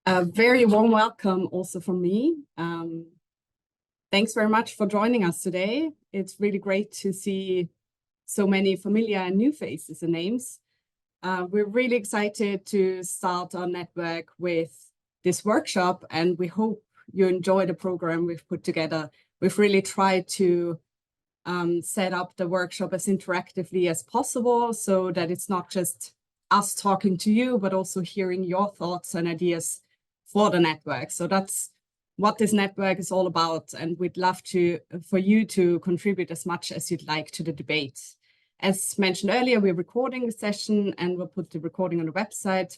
A very warm welcome also from me. Thanks very much for joining us today. It's really great to see so many familiar and new faces and names. We're really excited to start our network with this workshop, and we hope you enjoy the program we've put together. We've really tried to set up the workshop as interactively as possible so that it's not just us talking to you, but also hearing your thoughts and ideas for the network. So that's what this network is all about, and we'd love for you to contribute as much as you'd like to the debate. As mentioned earlier, we're recording the session and we'll put the recording on the website.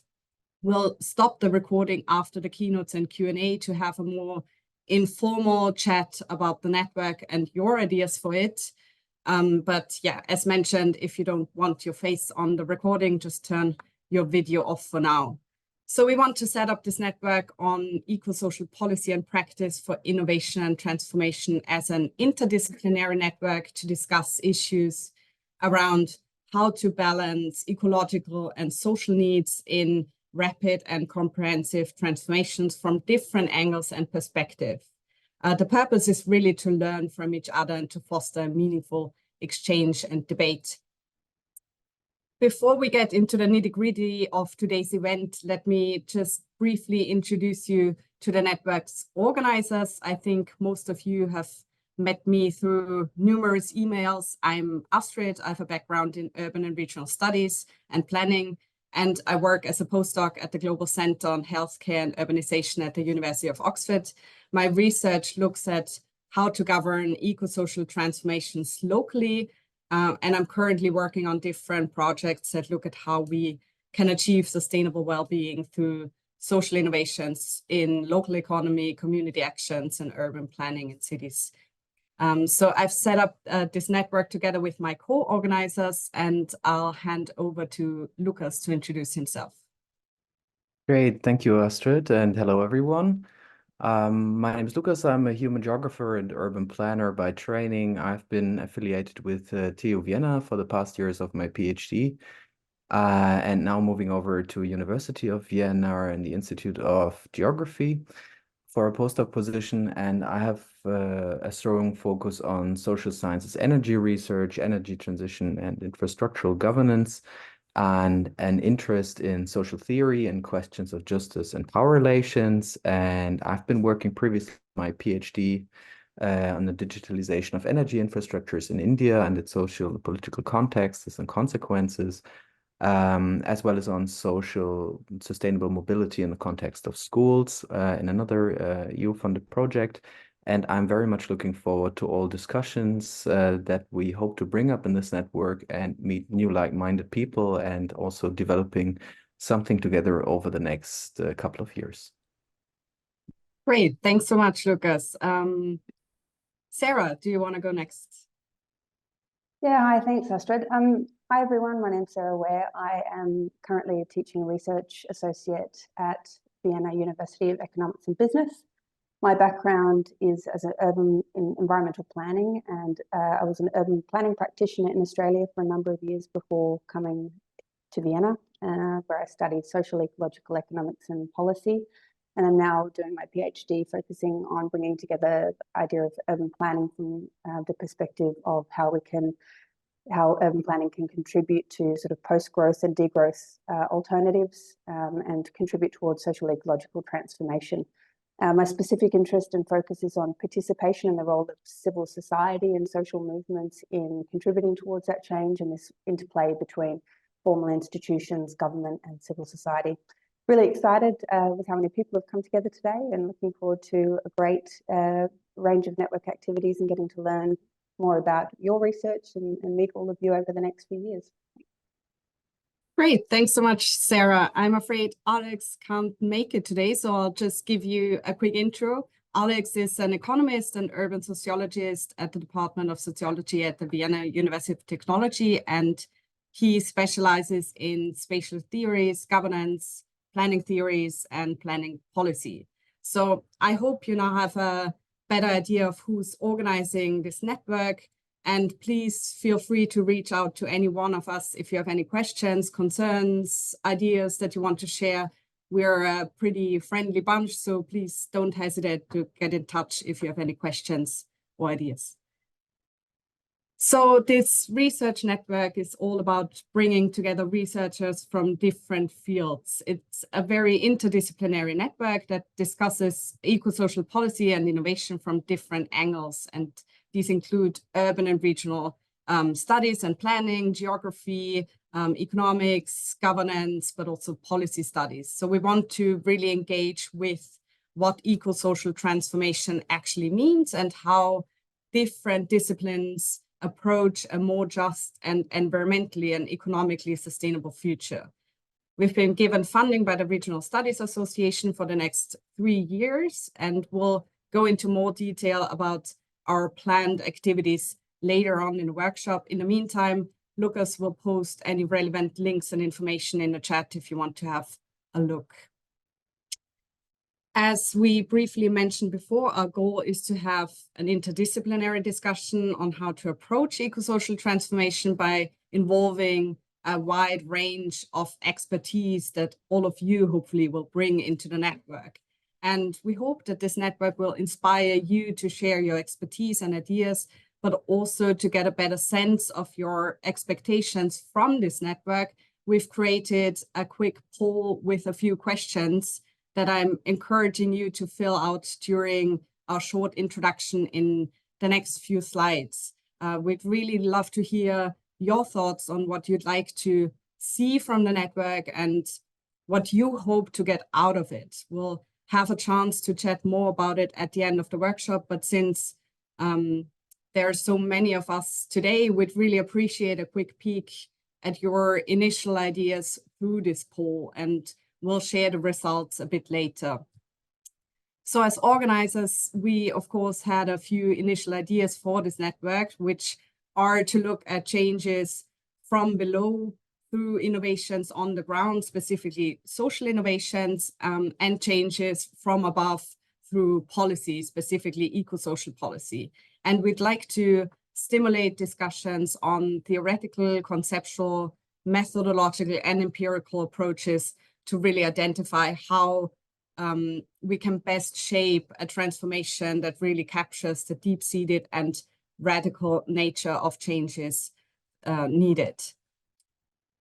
We'll stop the recording after the keynotes and Q&A to have a more informal chat about the network and your ideas for it. But yeah, as mentioned, if you don't want your face on the recording, just turn your video off for now. So we want to set up this network on eco-social policy and practice for innovation and transformation as an interdisciplinary network to discuss issues around how to balance ecological and social needs in rapid and comprehensive transformations from different angles and perspectives. The purpose is really to learn from each other and to foster meaningful exchange and debate. Before we get into the nitty-gritty of today's event, let me just briefly introduce you to the network's organizers. I think most of you have met me through numerous emails. I'm Astrid. I have a background in urban and regional studies and planning, and I work as a postdoc at the Global Center on Healthcare and Urbanization at the University of Oxford. My research looks at how to govern eco-social transformations locally, and I'm currently working on different projects that look at how we can achieve sustainable well-being through social innovations in local economy, community actions, and urban planning in cities. So I've set up this network together with my co-organizers, and I'll hand over to Lucas to introduce himself. Great, thank you, Astrid, and hello, everyone. My name is Lucas. I'm a human geographer and urban planner by training. I've been affiliated with TU Vienna for the past years of my PhD, and now moving over to University of Vienna and the Institute of Geography for a postdoc position. And I have a strong focus on social sciences, energy research, energy transition, and infrastructural governance, and an interest in social theory and questions of justice and power relations. And I've been working previously my PhD on the digitalization of energy infrastructures in India and its social and political contexts and consequences, as well as on social sustainable mobility in the context of schools in another EU-funded project. And I'm very much looking forward to all discussions that we hope to bring up in this network and meet new like-minded people, and also developing something together over the next couple of years. Great, thanks so much, Lucas. Sarah, do you want to go next? Yeah, hi, thanks, Astrid. Hi, everyone. My name's Sarah Ware. I am currently a teaching research associate at Vienna University of Economics and Business. My background is as an in environmental planning, and I was an urban planning practitioner in Australia for a number of years before coming to Vienna, where I studied social, ecological, economics and policy. And I'm now doing my PhD focusing on bringing together the idea of urban planning from the perspective of how urban planning can contribute to sort of post-growth and degrowth alternatives and contribute towards social ecological transformation. My specific interest and focus is on participation and the role of civil society and social movements in contributing towards that change, and this interplay between formal institutions, government and civil society. Really excited with how many people have come together today, and looking forward to a great range of network activities and getting to learn more about your research and meet all of you over the next few years. Great, thanks so much, Sarah. I'm afraid Alex can't make it today, so I'll just give you a quick intro. Alex is an economist and urban sociologist at the Department of Sociology at the Vienna University of Technology, and he specializes in spatial theories, governance, planning theories, and planning policy. So I hope you now have a better idea of who's organizing this network. And please feel free to reach out to any one of us if you have any questions, concerns, ideas that you want to share. We're a pretty friendly bunch, so please don't hesitate to get in touch if you have any questions or ideas. So this research network is all about bringing together researchers from different fields. It's a very interdisciplinary network that discusses eco-social policy and innovation from different angles. And these include urban and regional studies and planning, geography, economics, governance, but also policy studies. So we want to really engage with what eco-social transformation actually means and how different disciplines approach a more just and environmentally and economically sustainable future. We've been given funding by the Regional Studies Association for the next 3 years, and we'll go into more detail about our planned activities later on in the workshop. In the meantime, Lucas will post any relevant links and information in the chat if you want to have a look. As we briefly mentioned before, our goal is to have an interdisciplinary discussion on how to approach eco-social transformation by involving a wide range of expertise that all of you hopefully will bring into the network. And we hope that this network will inspire you to share your expertise and ideas, but also to get a better sense of your expectations from this network. We've created a quick poll with a few questions that I'm encouraging you to fill out during our short introduction in the next few slides. We'd really love to hear your thoughts on what you'd like to see from the network and what you hope to get out of it. We'll have a chance to chat more about it at the end of the workshop, but since there are so many of us today, we'd really appreciate a quick peek at your initial ideas through this poll, and we'll share the results a bit later. So as organizers, we of course had a few initial ideas for this network, which are to look at changes from below through innovations on the ground, specifically social innovations, and changes from above through policy, specifically eco-social policy. And we'd like to stimulate discussions on theoretical, conceptual, methodological, and empirical approaches to really identify how we can best shape a transformation that really captures the deep-seated and radical nature of changes needed.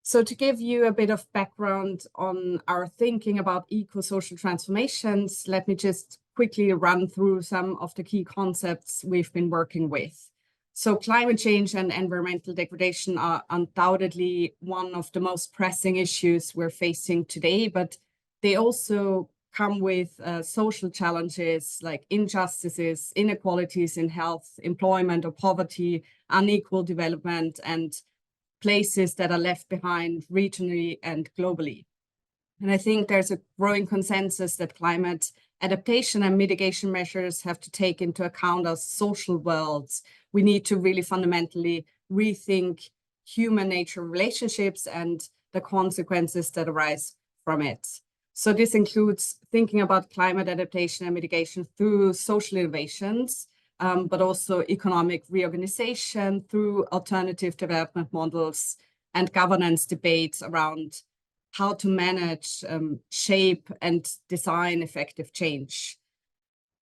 So to give you a bit of background on our thinking about eco-social transformations, let me just quickly run through some of the key concepts we've been working with. So climate change and environmental degradation are undoubtedly one of the most pressing issues we're facing today, but they also come with social challenges like injustices, inequalities in health, employment or poverty, unequal development, and places that are left behind regionally and globally. And I think there's a growing consensus that climate adaptation and mitigation measures have to take into account our social worlds. We need to really fundamentally rethink human nature relationships and the consequences that arise from it. So this includes thinking about climate adaptation and mitigation through social innovations, but also economic reorganization through alternative development models and governance debates around how to manage, shape, and design effective change.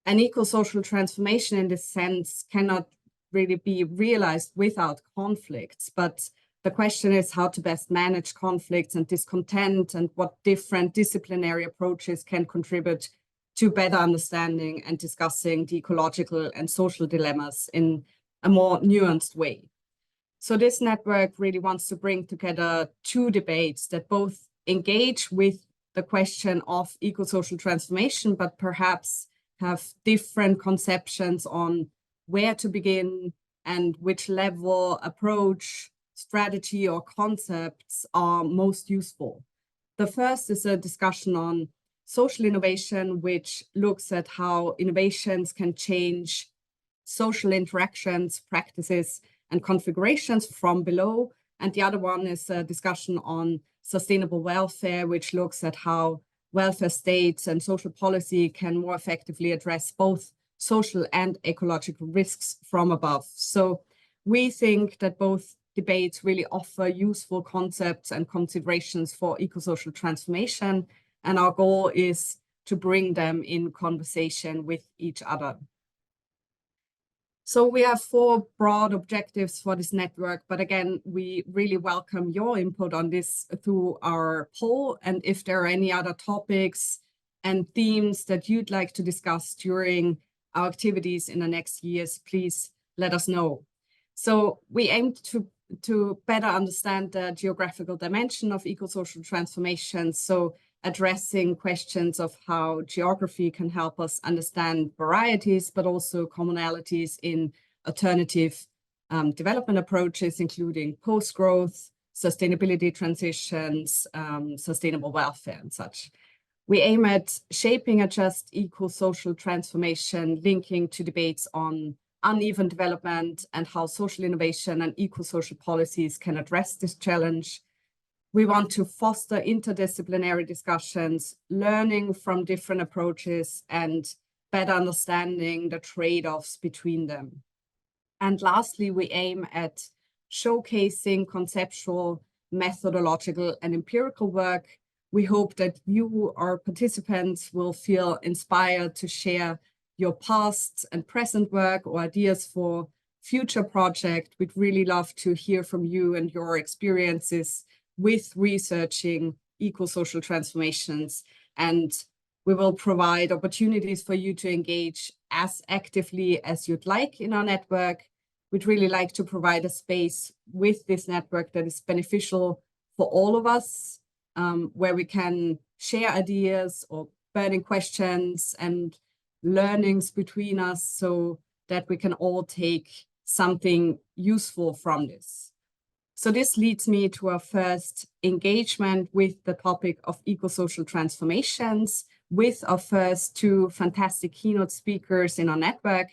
An eco-social transformation in this sense cannot really be realized without conflicts, but the question is how to best manage conflicts and discontent and what different disciplinary approaches can contribute to better understanding and discussing the ecological and social dilemmas in a more nuanced way. So this network really wants to bring together two debates that both engage with the question of eco-social transformation, but perhaps have different conceptions on where to begin and which level, approach, strategy, or concepts are most useful. The first is a discussion on social innovation, which looks at how innovations can change social interactions, practices, and configurations from below. And the other one is a discussion on sustainable welfare, which looks at how welfare states and social policy can more effectively address both social and ecological risks from above. So we think that both debates really offer useful concepts and considerations for eco-social transformation. and our goal is to bring them in conversation with each other. So we have 4 broad objectives for this network, but again, we really welcome your input on this through our poll. And if there are any other topics and themes that you'd like to discuss during our activities in the next years, please let us know. So we aim to better understand the geographical dimension of eco-social transformation. So addressing questions of how geography can help us understand varieties, but also commonalities in alternative development approaches, including post-growth, sustainability transitions, sustainable welfare and such. We aim at shaping a just eco-social transformation, linking to debates on uneven development and how social innovation and eco-social policies can address this challenge. We want to foster interdisciplinary discussions, learning from different approaches and better understanding the trade-offs between them. And lastly, we aim at showcasing conceptual, methodological, and empirical work. We hope that you, our participants, will feel inspired to share your past and present work or ideas for future projects. We'd really love to hear from you and your experiences with researching eco-social transformations, and we will provide opportunities for you to engage as actively as you'd like in our network. We'd really like to provide a space with this network that is beneficial for all of us, where we can share ideas or burning questions and learnings between us so that we can all take something useful from this. So this leads me to our first engagement with the topic of eco-social transformations with our first 2 fantastic keynote speakers in our network.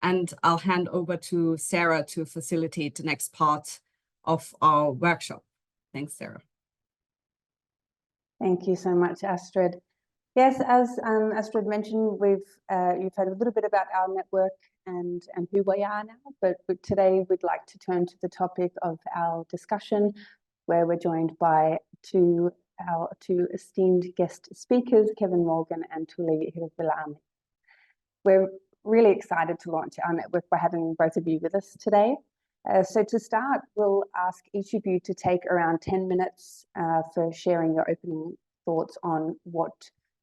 And I'll hand over to Sarah to facilitate the next part of our workshop. Thanks, Sarah. Thank you so much, Astrid. Yes, as Astrid mentioned, you've heard a little bit about our network and who we are now, but today we'd like to turn to the topic of our discussion, where we're joined by our two esteemed guest speakers, Kevin Morgan and Tuli Hirvilami. We're really excited to launch our network by having both of you with us today. So to start, we'll ask each of you to take around 10 minutes for sharing your opening thoughts on what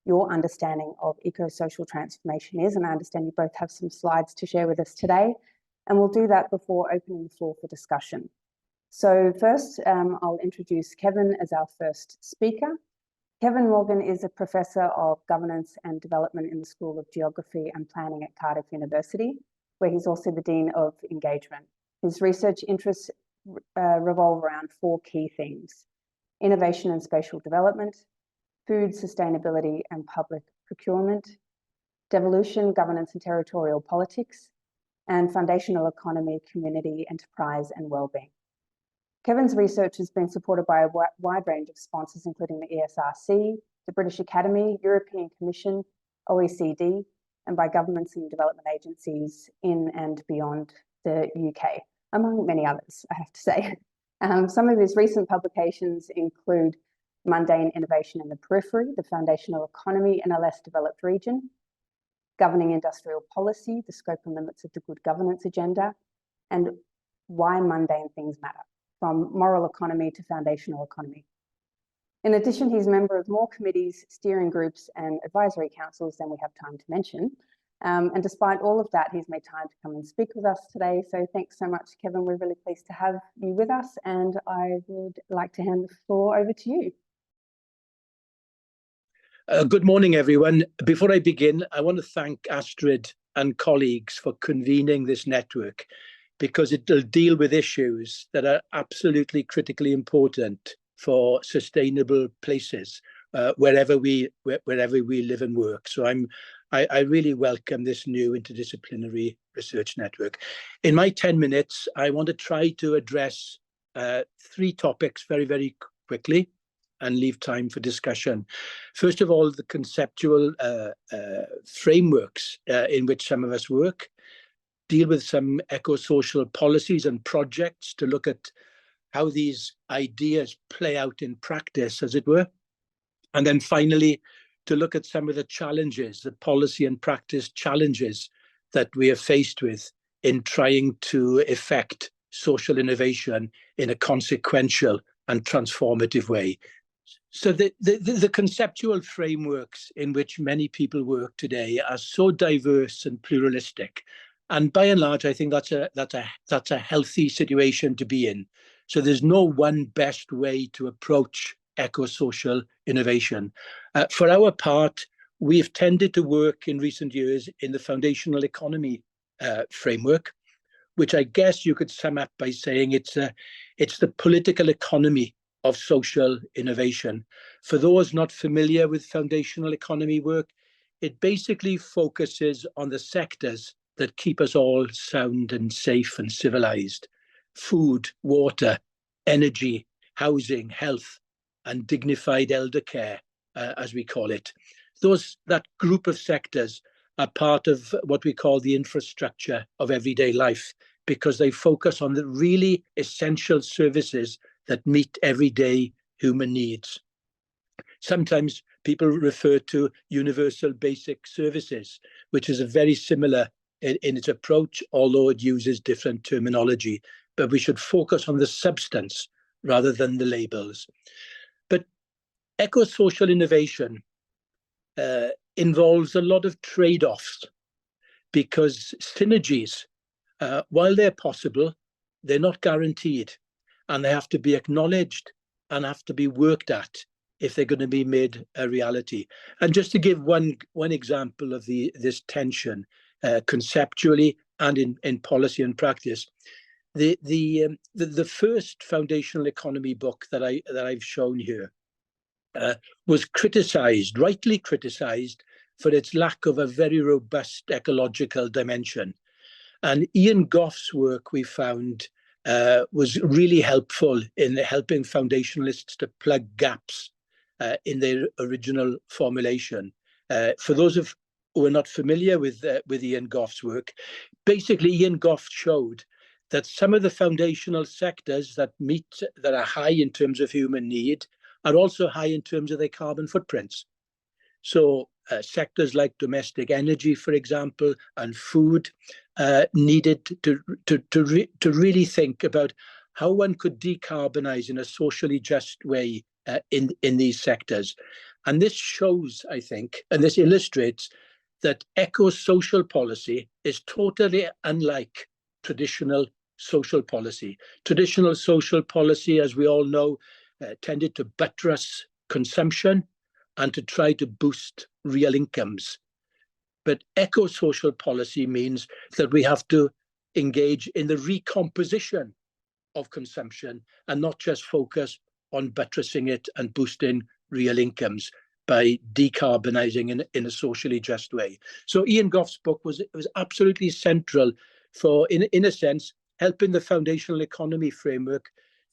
your understanding of eco-social transformation is. And I understand you both have some slides to share with us today. And we'll do that before opening the floor for discussion. So first, I'll introduce Kevin as our first speaker. Kevin Morgan is a professor of governance and development in the School of Geography and Planning at Cardiff University, where he's also the Dean of Engagement. His research interests revolve around 4 key themes: innovation and spatial development, food sustainability and public procurement, devolution, governance and territorial politics, and foundational economy, community, enterprise, and wellbeing. Kevin's research has been supported by a wide range of sponsors, including the ESRC, the British Academy, European Commission, OECD, and by governments and development agencies in and beyond the UK, among many others, I have to say. Some of his recent publications include Mundane Innovation in the Periphery, the Foundational Economy in a Less Developed Region, Governing Industrial Policy, the Scope and Limits of the Good Governance Agenda, and Why Mundane Things Matter, from Moral Economy to Foundational Economy. In addition, he's a member of more committees, steering groups, and advisory councils than we have time to mention. And despite all of that, he's made time to come and speak with us today. So thanks so much, Kevin. We're really pleased to have you with us, and I would like to hand the floor over to you. Good morning, everyone. Before I begin, I want to thank Astrid and colleagues for convening this network, because it will deal with issues that are absolutely critically important for sustainable places wherever we live and work. So I really welcome this new interdisciplinary research network. In my 10 minutes, I want to try to address 3 topics very, very quickly and leave time for discussion. First of all, the conceptual frameworks in which some of us work, deal with some eco-social policies and projects to look at how these ideas play out in practice, as it were. And then finally, to look at some of the challenges, the policy and practice challenges that we are faced with in trying to effect social innovation in a consequential and transformative way. So the conceptual frameworks in which many people work today are so diverse and pluralistic. And by and large, I think that's a healthy situation to be in. So there's no one best way to approach eco-social innovation. For our part, we've tended to work in recent years in the foundational economy framework, which I guess you could sum up by saying it's the political economy of social innovation. For those not familiar with foundational economy work, it basically focuses on the sectors that keep us all sound and safe and civilized: food, water, energy, housing, health, and dignified elder care, as we call it. That group of sectors are part of what we call the infrastructure of everyday life, because they focus on the really essential services that meet everyday human needs. Sometimes people refer to universal basic services, which is a very similar in its approach, although it uses different terminology. But we should focus on the substance rather than the labels. But eco-social innovation involves a lot of trade-offs, because synergies, while they're possible, they're not guaranteed, and they have to be acknowledged and have to be worked at if they're going to be made a reality. And just to give one example of this tension, conceptually and in policy and practice, the first foundational economy book that I've shown here was criticized, rightly criticized, for its lack of a very robust ecological dimension. And Ian Goff's work, we found, was really helpful in helping foundationalists to plug gaps in their original formulation. For those who are not familiar with Ian Goff's work, basically Ian Goff showed that some of the foundational sectors that are high in terms of human need are also high in terms of their carbon footprints. So sectors like domestic energy, for example, and food needed to really think about how one could decarbonize in a socially just way in these sectors. And this shows, I think, and this illustrates that eco-social policy is totally unlike traditional social policy. Traditional social policy, as we all know, tended to buttress consumption and to try to boost real incomes. But eco-social policy means that we have to engage in the recomposition of consumption and not just focus on buttressing it and boosting real incomes by decarbonizing in a socially just way. So Ian Goff's book was absolutely central for, in a sense, helping the foundational economy framework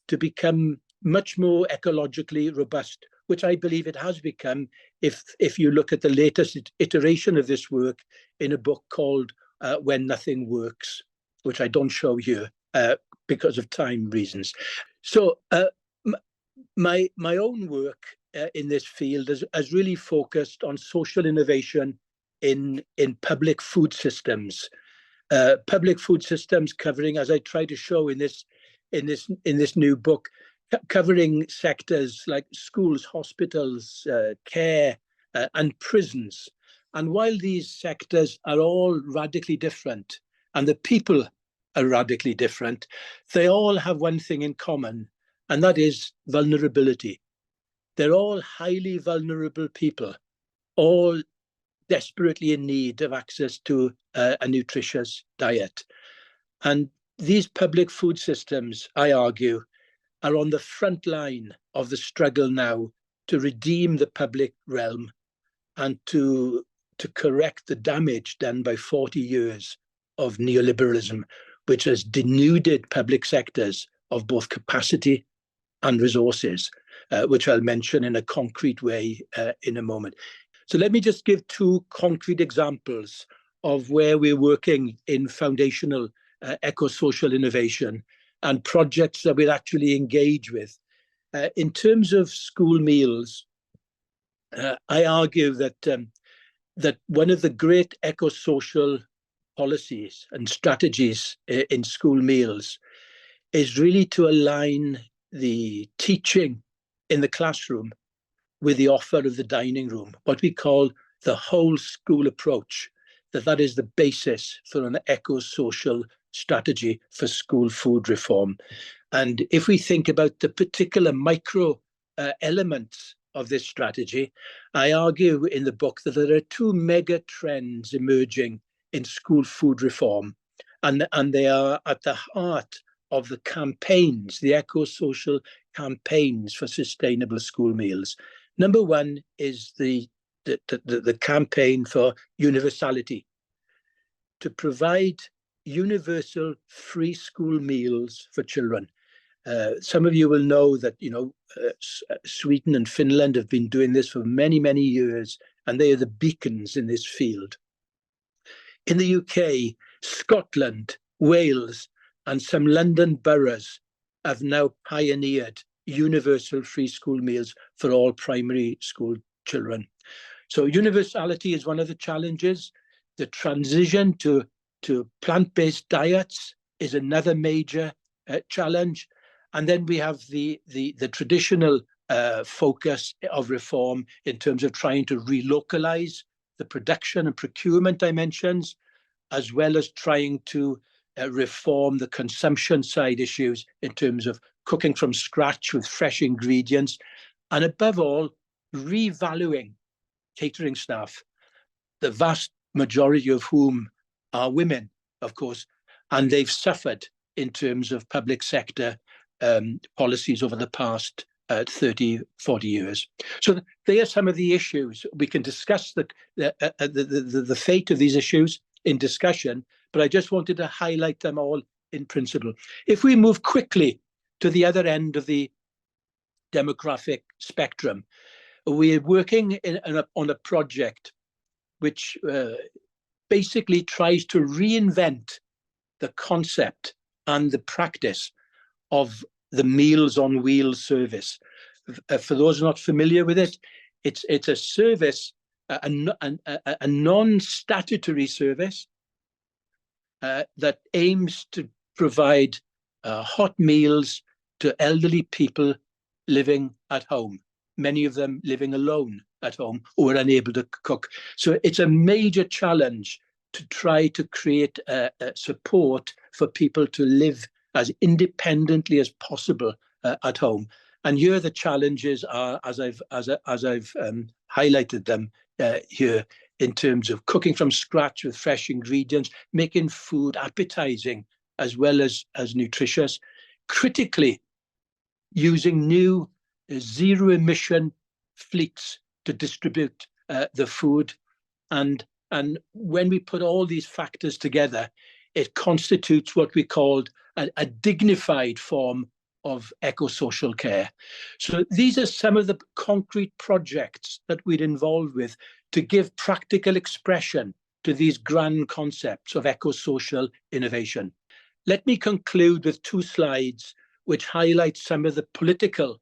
to become much more ecologically robust, which I believe it has become if you look at the latest iteration of this work in a book called When Nothing Works, which I don't show here because of time reasons. So my own work in this field has really focused on social innovation in public food systems. Public food systems covering, as I try to show in this new book, covering sectors like schools, hospitals, care, and prisons. And while these sectors are all radically different, and the people are radically different, they all have one thing in common, and that is vulnerability. They're all highly vulnerable people, all desperately in need of access to a nutritious diet. And these public food systems, I argue, are on the front line of the struggle now to redeem the public realm and to correct the damage done by 40 years of neoliberalism, which has denuded public sectors of both capacity and resources, which I'll mention in a concrete way in a moment. So let me just give two concrete examples of where we're working in foundational eco-social innovation and projects that we'll actually engage with. In terms of school meals, I argue that that one of the great eco-social policies and strategies in school meals is really to align the teaching in the classroom with the offer of the dining room, what we call the whole school approach, that is the basis for an eco-social strategy for school food reform. And if we think about the particular micro elements of this strategy, I argue in the book that there are two mega trends emerging in school food reform, and they are at the heart of the campaigns, the eco-social campaigns for sustainable school meals. Number one is the campaign for universality, to provide universal free school meals for children. Some of you will know that Sweden and Finland have been doing this for many, many years, and they are the beacons in this field. In the UK, Scotland, Wales, and some London boroughs have now pioneered universal free school meals for all primary school children. So universality is one of the challenges. The transition to plant-based diets is another major challenge. And then we have the traditional focus of reform in terms of trying to relocalize the production and procurement dimensions, as well as trying to reform the consumption side issues in terms of cooking from scratch with fresh ingredients, and above all, revaluing catering staff, the vast majority of whom are women, of course, and they've suffered in terms of public sector policies over the past 30, 40 years. So they are some of the issues. We can discuss the fate of these issues in discussion, but I just wanted to highlight them all in principle. If we move quickly to the other end of the demographic spectrum, we're working on a project which basically tries to reinvent the concept and the practice of the Meals on Wheels service. For those not familiar with it, it's a service, a non-statutory service that aims to provide hot meals to elderly people living at home, many of them living alone at home or unable to cook. So it's a major challenge to try to create support for people to live as independently as possible at home. And here the challenges are, as I've highlighted them here, in terms of cooking from scratch with fresh ingredients, making food appetizing as well as nutritious, critically using new zero-emission fleets to distribute the food. And when we put all these factors together, it constitutes what we called a dignified form of eco-social care. So these are some of the concrete projects that we're involved with to give practical expression to these grand concepts of eco-social innovation. Let me conclude with two slides which highlight some of the political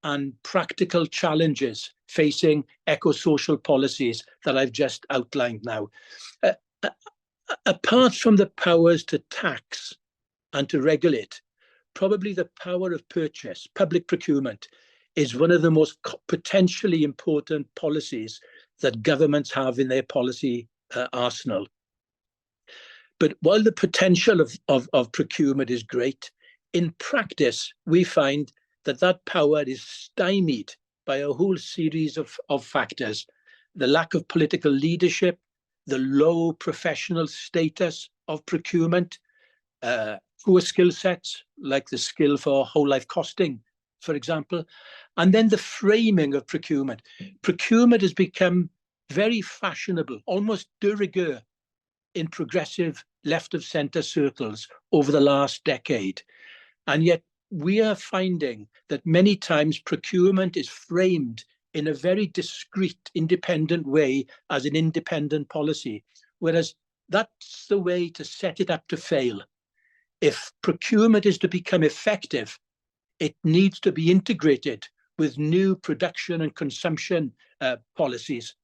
and practical challenges facing eco-social policies that I've just outlined now. Apart from the powers to tax and to regulate, probably the power of purchase, public procurement, is one of the most potentially important policies that governments have in their policy arsenal. But while the potential of procurement is great, in practice, we find that power is stymied by a whole series of factors: the lack of political leadership, the low professional status of procurement, poor skill sets, like the skill for whole life costing, for example, and then the framing of procurement. Procurement has become very fashionable, almost de rigueur, in progressive left of centre circles over the last decade. And yet we are finding that many times procurement is framed in a very discrete, independent way as an independent policy, whereas that's the way to set it up to fail. If procurement is to become effective, it needs to be integrated with new production and consumption policies,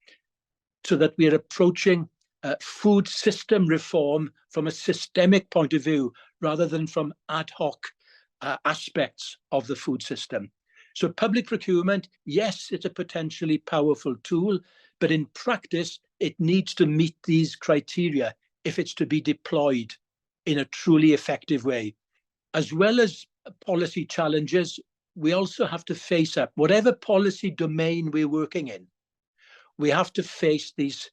so that we are approaching food system reform from a systemic point of view rather than from ad hoc aspects of the food system. So public procurement, yes, it's a potentially powerful tool, but in practice, it needs to meet these criteria if it's to be deployed in a truly effective way. As well as policy challenges, we also have to face up, whatever policy domain we're working in, we have to face these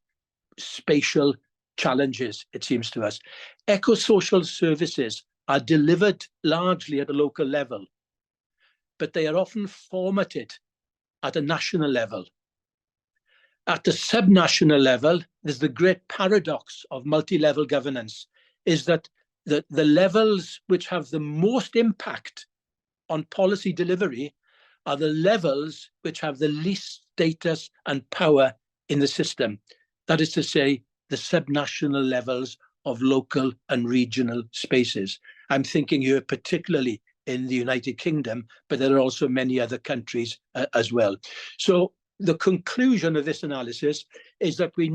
spatial challenges, it seems to us. Eco-social services are delivered largely at a local level, but they are often formatted at a national level. At the subnational level, there's the great paradox of multi-level governance, is that the levels which have the most impact on policy delivery are the levels which have the least status and power in the system. That is to say, the subnational levels of local and regional spaces. I'm thinking here particularly in the United Kingdom, but there are also many other countries as well. So the conclusion of this analysis is that we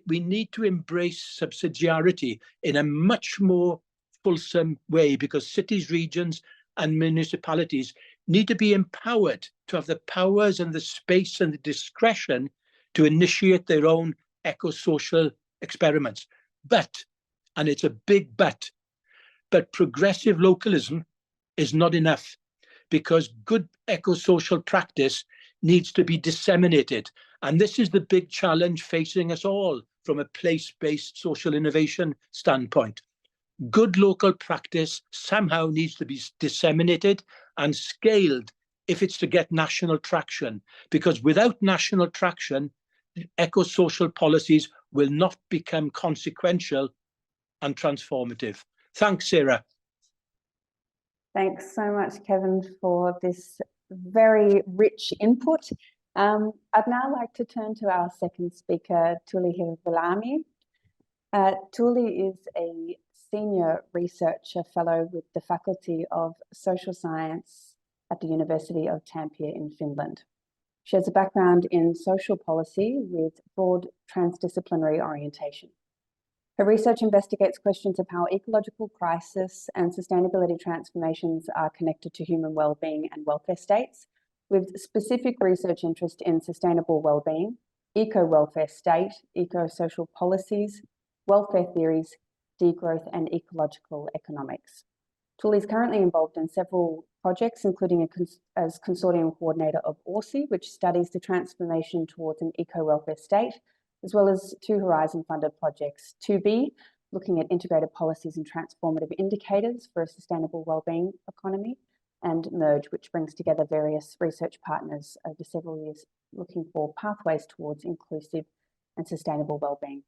need to embrace subsidiarity in a much more fulsome way, because cities, regions, and municipalities need to be empowered to have the powers and the space and the discretion to initiate their own eco-social experiments. But, and it's a big but progressive localism is not enough, because good eco-social practice needs to be disseminated. And this is the big challenge facing us all from a place-based social innovation standpoint. Good local practice somehow needs to be disseminated and scaled if it's to get national traction, because without national traction, eco-social policies will not become consequential and transformative. Thanks, Sarah. Thanks so much, Kevin, for this very rich input. I'd now like to turn to our second speaker, Tuli Hirvilami. Tuli is a senior researcher fellow with the Faculty of Social Science at the University of Tampere in Finland. She has a background in social policy with broad transdisciplinary orientation. Her research investigates questions of how ecological crisis and sustainability transformations are connected to human well-being and welfare states, with specific research interest in sustainable well-being, eco-welfare state, eco-social policies, welfare theories, degrowth, and ecological economics. Tuli is currently involved in several projects, including as consortium coordinator of ORSI, which studies the transformation towards an eco-welfare state, as well as two Horizon-funded projects, 2B, looking at integrated policies and transformative indicators for a sustainable wellbeing economy, and Merge, which brings together various research partners over several years, looking for pathways towards inclusive and sustainable wellbeing.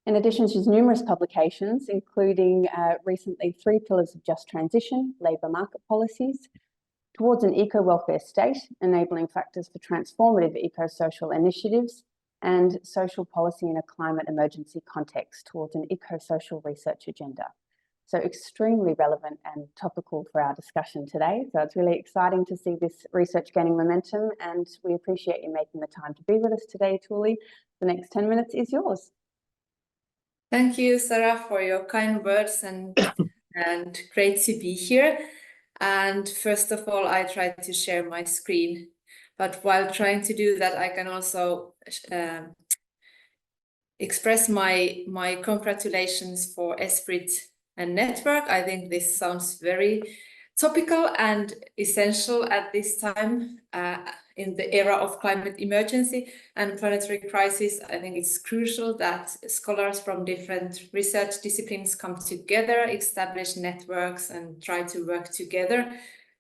In addition, she has numerous publications, including recently 3 Pillars of Just Transition, Labour Market Policies, Towards an Eco-Welfare State, Enabling Factors for Transformative Eco-Social Initiatives, and Social Policy in a Climate Emergency Context, Towards an Eco-Social Research Agenda. So extremely relevant and topical for our discussion today. So it's really exciting to see this research gaining momentum, and we appreciate you making the time to be with us today, Tuli. The next 10 minutes is yours. Thank you, Sarah, for your kind words and great to be here. And first of all, I tried to share my screen, but while trying to do that, I can also express my congratulations for ESPPRIT and network. I think this sounds very topical and essential at this time in the era of climate emergency and planetary crisis. I think it's crucial that scholars from different research disciplines come together, establish networks, and try to work together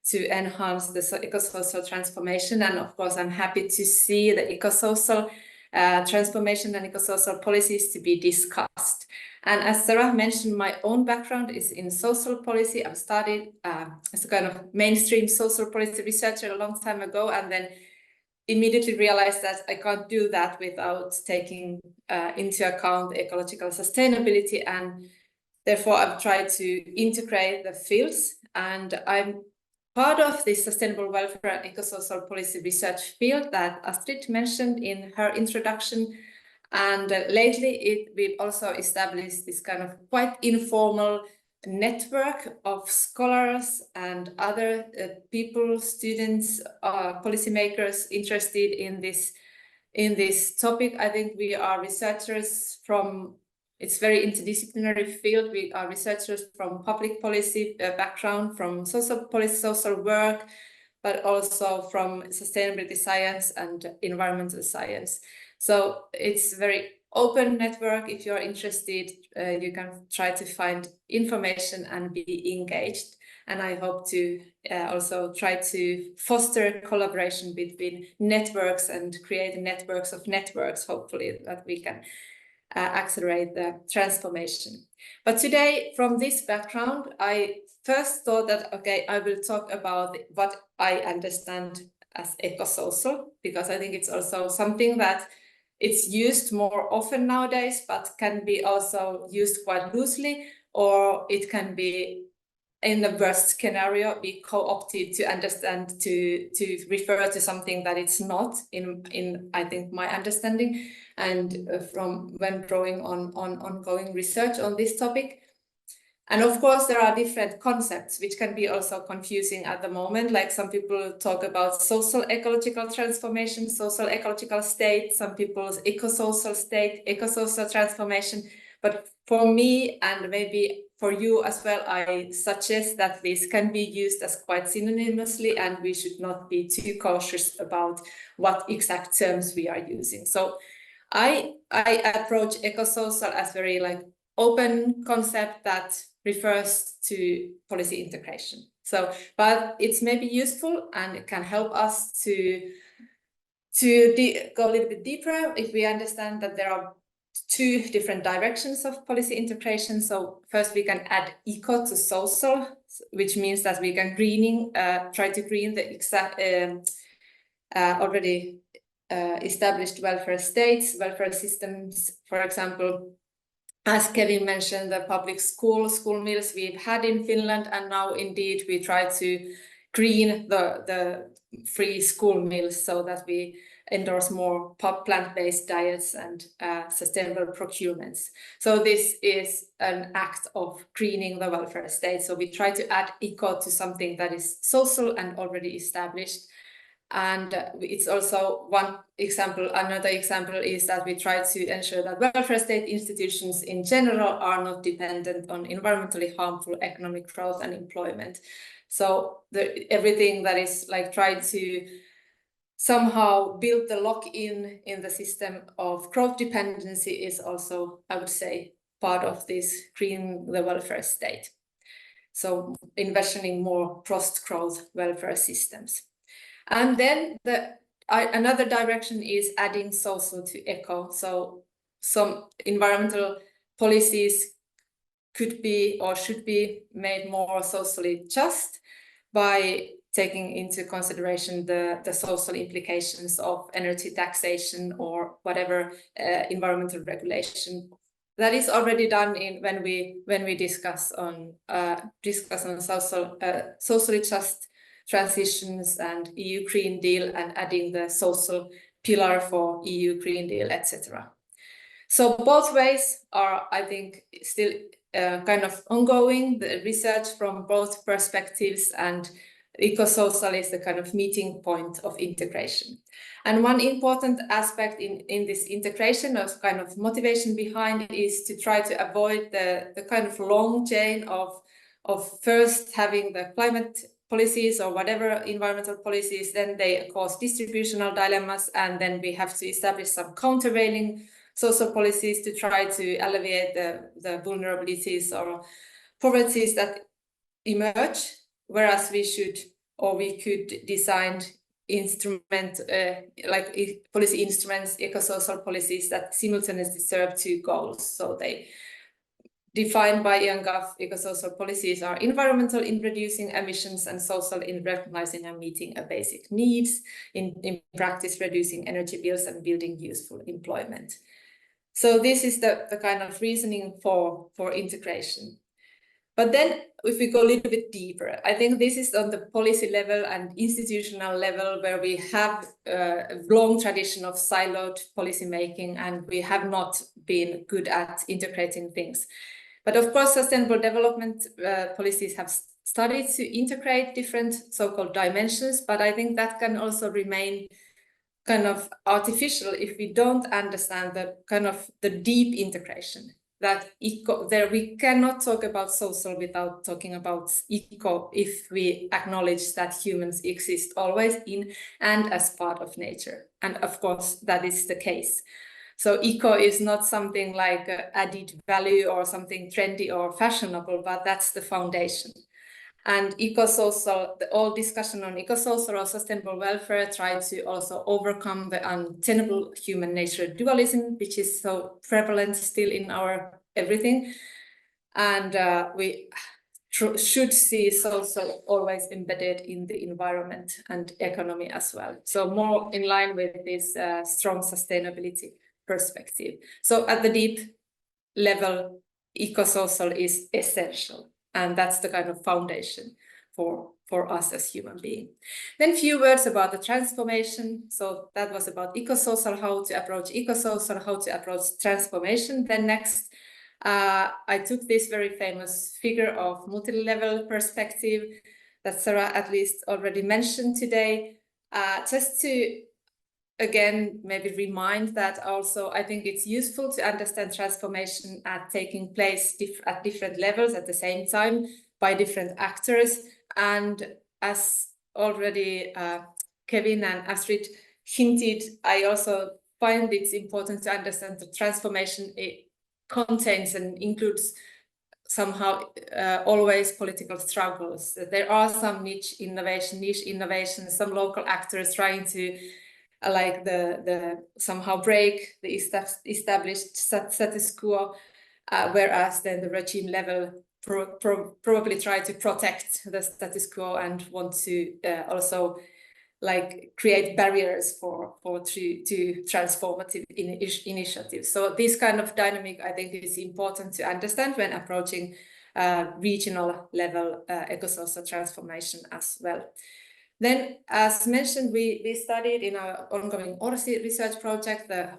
to enhance the eco-social transformation. And of course, I'm happy to see the eco-social transformation and eco-social policies to be discussed. And as Sarah mentioned, my own background is in social policy. I've started as a kind of mainstream social policy researcher a long time ago, and then immediately realized that I can't do that without taking into account ecological sustainability. And therefore, I've tried to integrate the fields. And I'm part of the sustainable welfare and eco-social policy research field that Astrid mentioned in her introduction. And lately, we've also established this kind of quite informal network of scholars and other people, students, policymakers interested in this topic. I think we are researchers from, it's very interdisciplinary field. We are researchers from public policy background, from social policy, social work, but also from sustainability science and environmental science. So it's a very open network. If you're interested, you can try to find information and be engaged. And I hope to also try to foster collaboration between networks and create networks of networks, hopefully, that we can accelerate the transformation. But today, from this background, I first thought that, okay, I will talk about what I understand as eco-social, because I think it's also something that it's used more often nowadays, but can be also used quite loosely, or it can be, in the worst scenario, be co-opted to understand, to refer to something that it's not, in I think, my understanding, and from when drawing on ongoing research on this topic. And of course, there are different concepts which can be also confusing at the moment. Like some people talk about social ecological transformation, social ecological state, some people's eco-social state, eco-social transformation. But for me, and maybe for you as well, I suggest that this can be used as quite synonymously, and we should not be too cautious about what exact terms we are using. So I approach eco-social as very like open concept that refers to policy integration. So, but it's maybe useful and it can help us to go a little bit deeper if we understand that there are two different directions of policy integration. So first we can add eco to social, which means that we can try to green the exact already established welfare states, welfare systems, for example. As Kevin mentioned, the public school meals we've had in Finland, and now indeed we try to green the free school meals so that we endorse more plant-based diets and sustainable procurements. So this is an act of greening the welfare state. So we try to add eco to something that is social and already established. And it's also one example. Another example is that we try to ensure that welfare state institutions in general are not dependent on environmentally harmful economic growth and employment. So everything that is like trying to somehow build the lock-in the system of growth dependency is also, I would say, part of this green the welfare state. So envisioning more post-growth welfare systems. And then another direction is adding social to eco. So some environmental policies could be or should be made more socially just by taking into consideration the social implications of energy taxation or whatever environmental regulation. That is already done when we discuss on socially just transitions and EU Green Deal and adding the social pillar for EU Green Deal, etc. So both ways are, I think, still kind of ongoing, the research from both perspectives, and eco-social is the kind of meeting point of integration. And one important aspect in this integration of kind of motivation behind it is to try to avoid the kind of long chain of first having the climate policies or whatever environmental policies, then they cause distributional dilemmas, and then we have to establish some countervailing social policies to try to alleviate the vulnerabilities or poverties that emerge, whereas we could design policy instruments, eco-social policies that simultaneously serve two goals. So they defined by ENGAF, eco-social policies are environmental in reducing emissions and social in recognizing and meeting a basic needs, in practice reducing energy bills and building useful employment. So this is the kind of reasoning for integration. But then if we go a little bit deeper, I think this is on the policy level and institutional level where we have a long tradition of siloed policy making, and we have not been good at integrating things. But of course, sustainable development policies have started to integrate different so-called dimensions, but I think that can also remain kind of artificial if we don't understand the kind of the deep integration. That there we cannot talk about social without talking about eco if we acknowledge that humans exist always in and as part of nature. And of course, that is the case. So eco is not something like added value or something trendy or fashionable, but that's the foundation. And eco-social, all discussion on eco-social or sustainable welfare try to also overcome the untenable human-nature dualism, which is so prevalent still in our everything. And we should see social always embedded in the environment and economy as well. So more in line with this strong sustainability perspective. So at the deep level, eco-social is essential. And that's the kind of foundation for us as human beings. Then a few words about the transformation. So that was about eco-social, how to approach eco-social, how to approach transformation. Then next, I took this very famous figure of multi-level perspective that Sarah at least already mentioned today, just to again, maybe remind that also I think it's useful to understand transformation taking place at different levels at the same time by different actors. And as already Kevin and Astrid hinted, I also find it's important to understand that transformation it contains and includes somehow always political struggles. There are some niche innovations, some local actors trying to like somehow break the established status quo, whereas then the regime level probably try to protect the status quo and want to also like create barriers for transformative initiatives. So this kind of dynamic, I think, is important to understand when approaching regional level eco-social transformation as well. Then, as mentioned, we studied in our ongoing RSA Research project the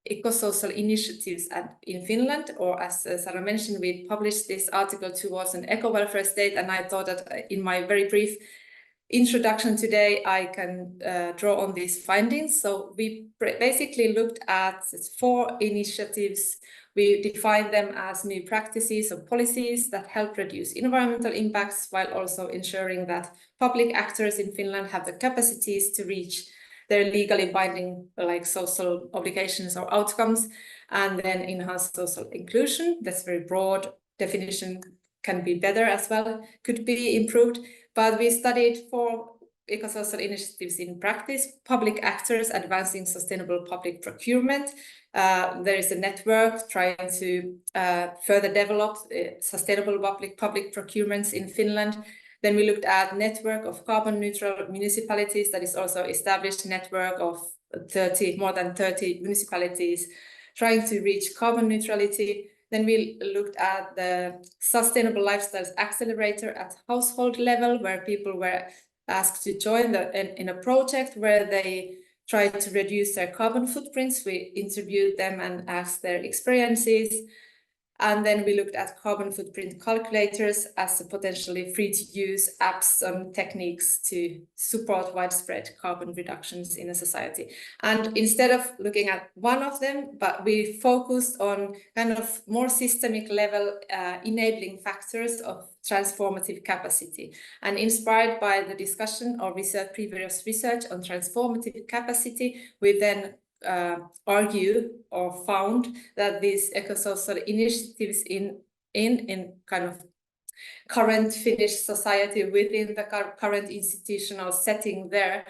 eco-social initiatives in Finland, or as Sarah mentioned, we published this article towards an eco-welfare state, and I thought that in my very brief introduction today, I can draw on these findings. So we basically looked at 4 initiatives. We defined them as new practices or policies that help reduce environmental impacts while also ensuring that public actors in Finland have the capacities to reach their legally binding like social obligations or outcomes, and then enhance social inclusion. That's very broad definition, can be better as well, could be improved. But we studied 4 eco-social initiatives in practice: public actors advancing sustainable public procurement. There is a network trying to further develop sustainable public procurements in Finland. Then we looked at network of carbon neutral municipalities. That is also established network of more than 30 municipalities trying to reach carbon neutrality. Then we looked at the Sustainable Lifestyles Accelerator at household level, where people were asked to join in a project where they tried to reduce their carbon footprints. We interviewed them and asked their experiences. And then we looked at carbon footprint calculators as potentially free-to-use apps and techniques to support widespread carbon reductions in a society. And instead of looking at one of them, but we focused on kind of more systemic level enabling factors of transformative capacity. And inspired by the discussion or previous research on transformative capacity, we then argue or found that these eco-social initiatives in kind of current Finnish society within the current institutional setting there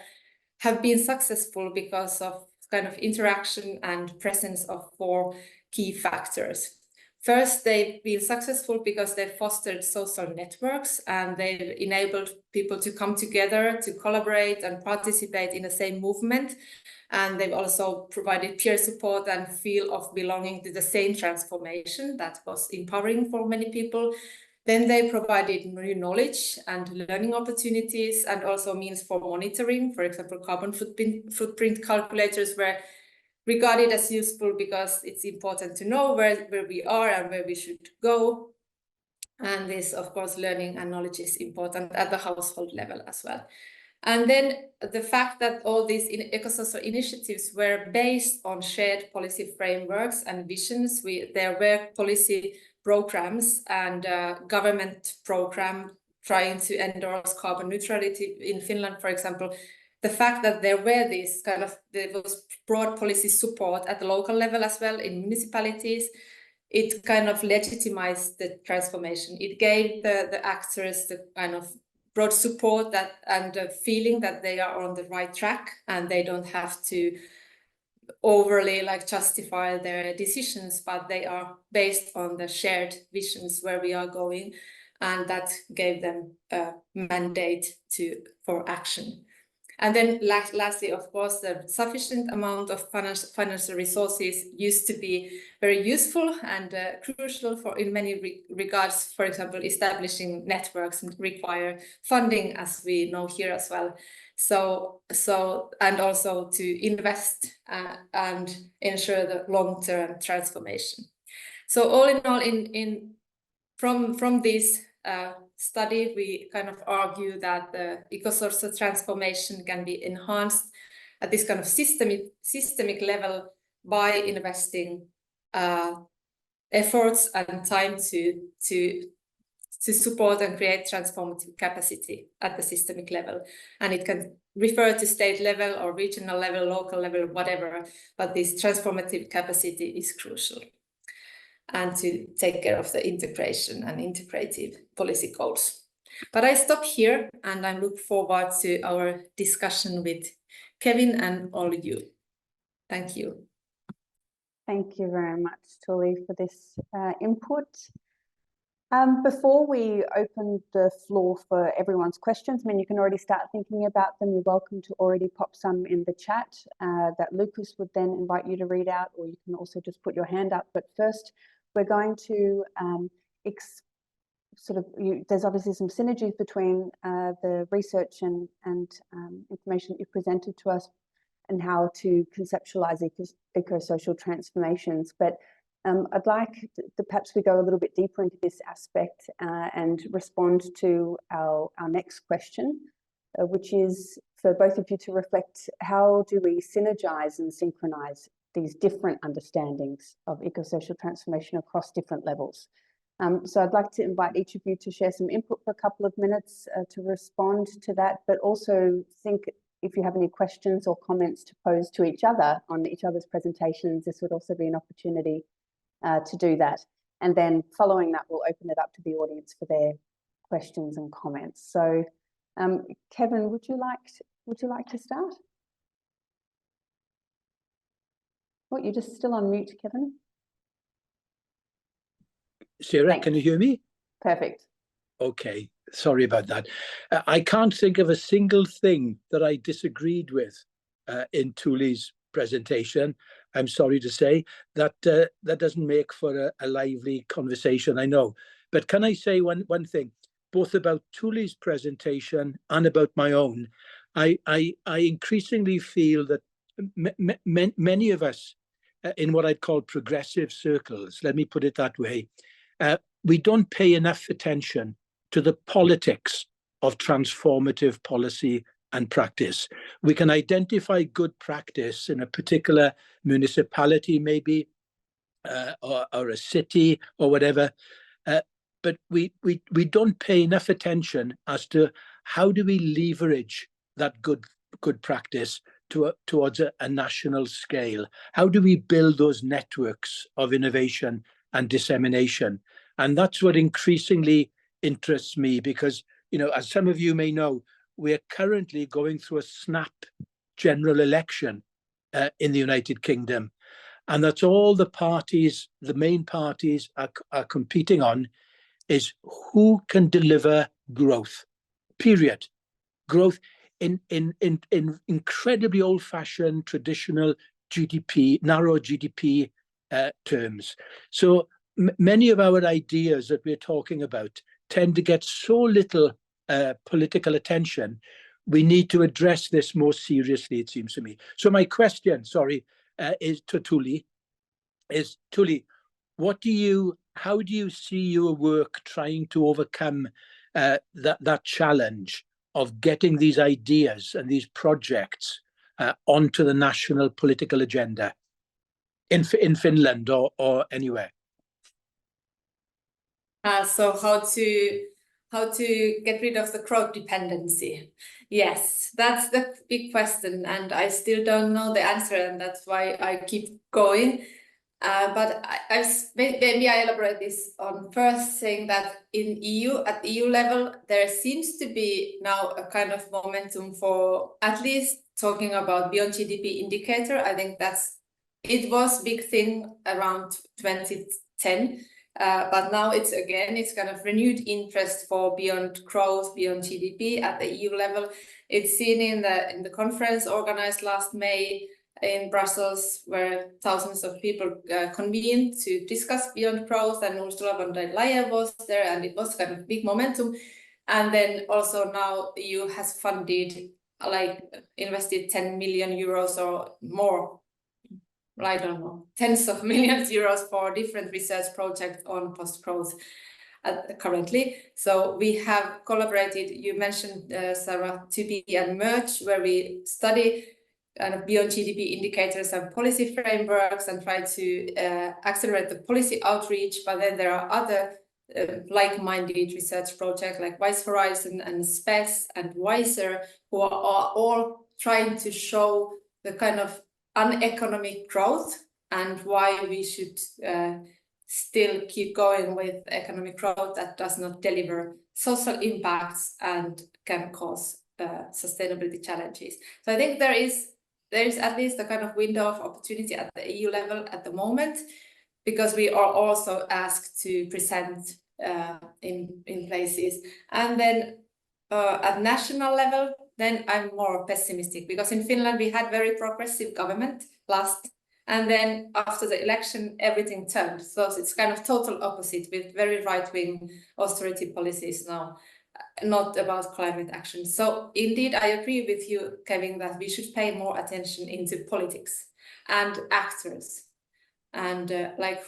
have been successful because of kind of interaction and presence of 4 key factors. First, they've been successful because they've fostered social networks and they've enabled people to come together, to collaborate and participate in the same movement. And they've also provided peer support and feel of belonging to the same transformation that was empowering for many people. Then they provided new knowledge and learning opportunities and also means for monitoring. For example, carbon footprint calculators were regarded as useful because it's important to know where we are and where we should go. And this, of course, learning and knowledge is important at the household level as well. And then the fact that all these ecosocial initiatives were based on shared policy frameworks and visions. There were policy programs and government program trying to endorse carbon neutrality in Finland, for example. The fact that there was broad policy support at the local level as well in municipalities, it kind of legitimized the transformation. It gave the actors the kind of broad support and the feeling that they are on the right track and they don't have to overly justify their decisions, but they are based on the shared visions where we are going, and that gave them a mandate for action. And then lastly, of course, the sufficient amount of financial resources used to be very useful and crucial in many regards. For example, establishing networks require funding, as we know here as well. So and also to invest and ensure the long-term transformation. So all in all, from this study, we kind of argue that the ecosocial transformation can be enhanced at this kind of systemic level by investing efforts and time to support and create transformative capacity at the systemic level. And it can refer to state level or regional level, local level, whatever, but this transformative capacity is crucial. And to take care of the integration and integrative policy goals. But I stop here and I look forward to our discussion with Kevin and all of you. Thank you. Thank you very much, Tuli, for this input. Before we open the floor for everyone's questions, I mean, you can already start thinking about them. You're welcome to already pop some in the chat that Lucas would then invite you to read out, or you can also just put your hand up. But first, we're going to there's obviously some synergies between the research and information that you've presented to us and how to conceptualize eco-social transformations. But I'd like to perhaps we go a little bit deeper into this aspect and respond to our next question, which is for both of you to reflect, how do we synergize and synchronize these different understandings of eco-social transformation across different levels? So I'd like to invite each of you to share some input for a couple of minutes to respond to that, but also think if you have any questions or comments to pose to each other on each other's presentations. This would also be an opportunity to do that. And then following that, we'll open it up to the audience for their questions and comments. So Kevin, would you like to start? Oh, you're just still on mute, Kevin. Sarah, Thanks. Can you hear me? Perfect. Okay, sorry about that. I can't think of a single thing that I disagreed with in Tuli's presentation. I'm sorry to say that that doesn't make for a lively conversation, I know. But can I say one thing, both about Tuli's presentation and about my own? I increasingly feel that many of us in what I'd call progressive circles, let me put it that way, we don't pay enough attention to the politics of transformative policy and practice. We can identify good practice in a particular municipality, maybe, or a city or whatever, but we don't pay enough attention as to how do we leverage that good practice towards a national scale. How do we build those networks of innovation and dissemination? And that's what increasingly interests me, because, you know, as some of you may know, we're currently going through a snap general election in the United Kingdom. And that's all the parties, the main parties are competing on, is who can deliver growth, period. Growth in incredibly old-fashioned, traditional GDP, narrow GDP terms. So many of our ideas that we're talking about tend to get so little political attention. We need to address this more seriously, it seems to me. So my question, is to Tuli, how do you see your work trying to overcome that challenge of getting these ideas and these projects onto the national political agenda in Finland or anywhere? So how to get rid of the growth dependency? Yes, that's the big question, and I still don't know the answer, and that's why I keep going. But maybe I elaborate this on first, saying that at EU level, there seems to be now a kind of momentum for at least talking about beyond GDP indicator. I think it was big thing around 2010. But now it's kind of renewed interest for beyond growth, beyond GDP at the EU level. It's seen in the conference organized last May in Brussels, where thousands of people convened to discuss beyond growth, and Ursula von der Leyen was there, and it was kind of big momentum. And then also now the EU has funded, invested 10 million euros or more, I don't know, tens of millions euros for different research projects on post-growth currently. So we have collaborated, you mentioned, Sarah, TB and Merge, where we study beyond GDP indicators and policy frameworks and try to accelerate the policy outreach. But then there are other like-minded research projects like Wise Horizon and SPECS and Wiser, who are all trying to show the kind of uneconomic growth and why we should still keep going with economic growth that does not deliver social impacts and can cause sustainability challenges. So I think there is at least a kind of window of opportunity at the EU level at the moment, because we are also asked to present in places. And then at national level, then I'm more pessimistic, because in Finland we had very progressive government last, and then after the election everything turned. So it's kind of total opposite, with very right-wing austerity policies now, not about climate action. So indeed I agree with you, Kevin, that we should pay more attention into politics and actors, and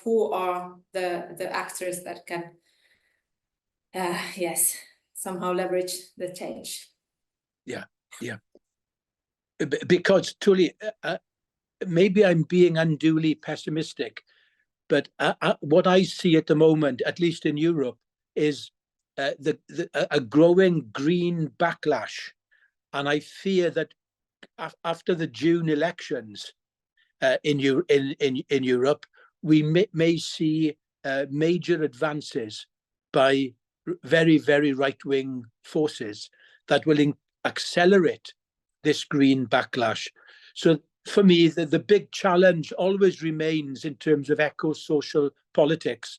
who are the actors that can somehow leverage the change. Yeah. Because Tuli, maybe I'm being unduly pessimistic, but what I see at the moment, at least in Europe, is a growing green backlash, and I fear that after the June elections in Europe, we may see major advances by very, very right-wing forces that will accelerate this green backlash. So for me, the big challenge always remains in terms of eco-social politics.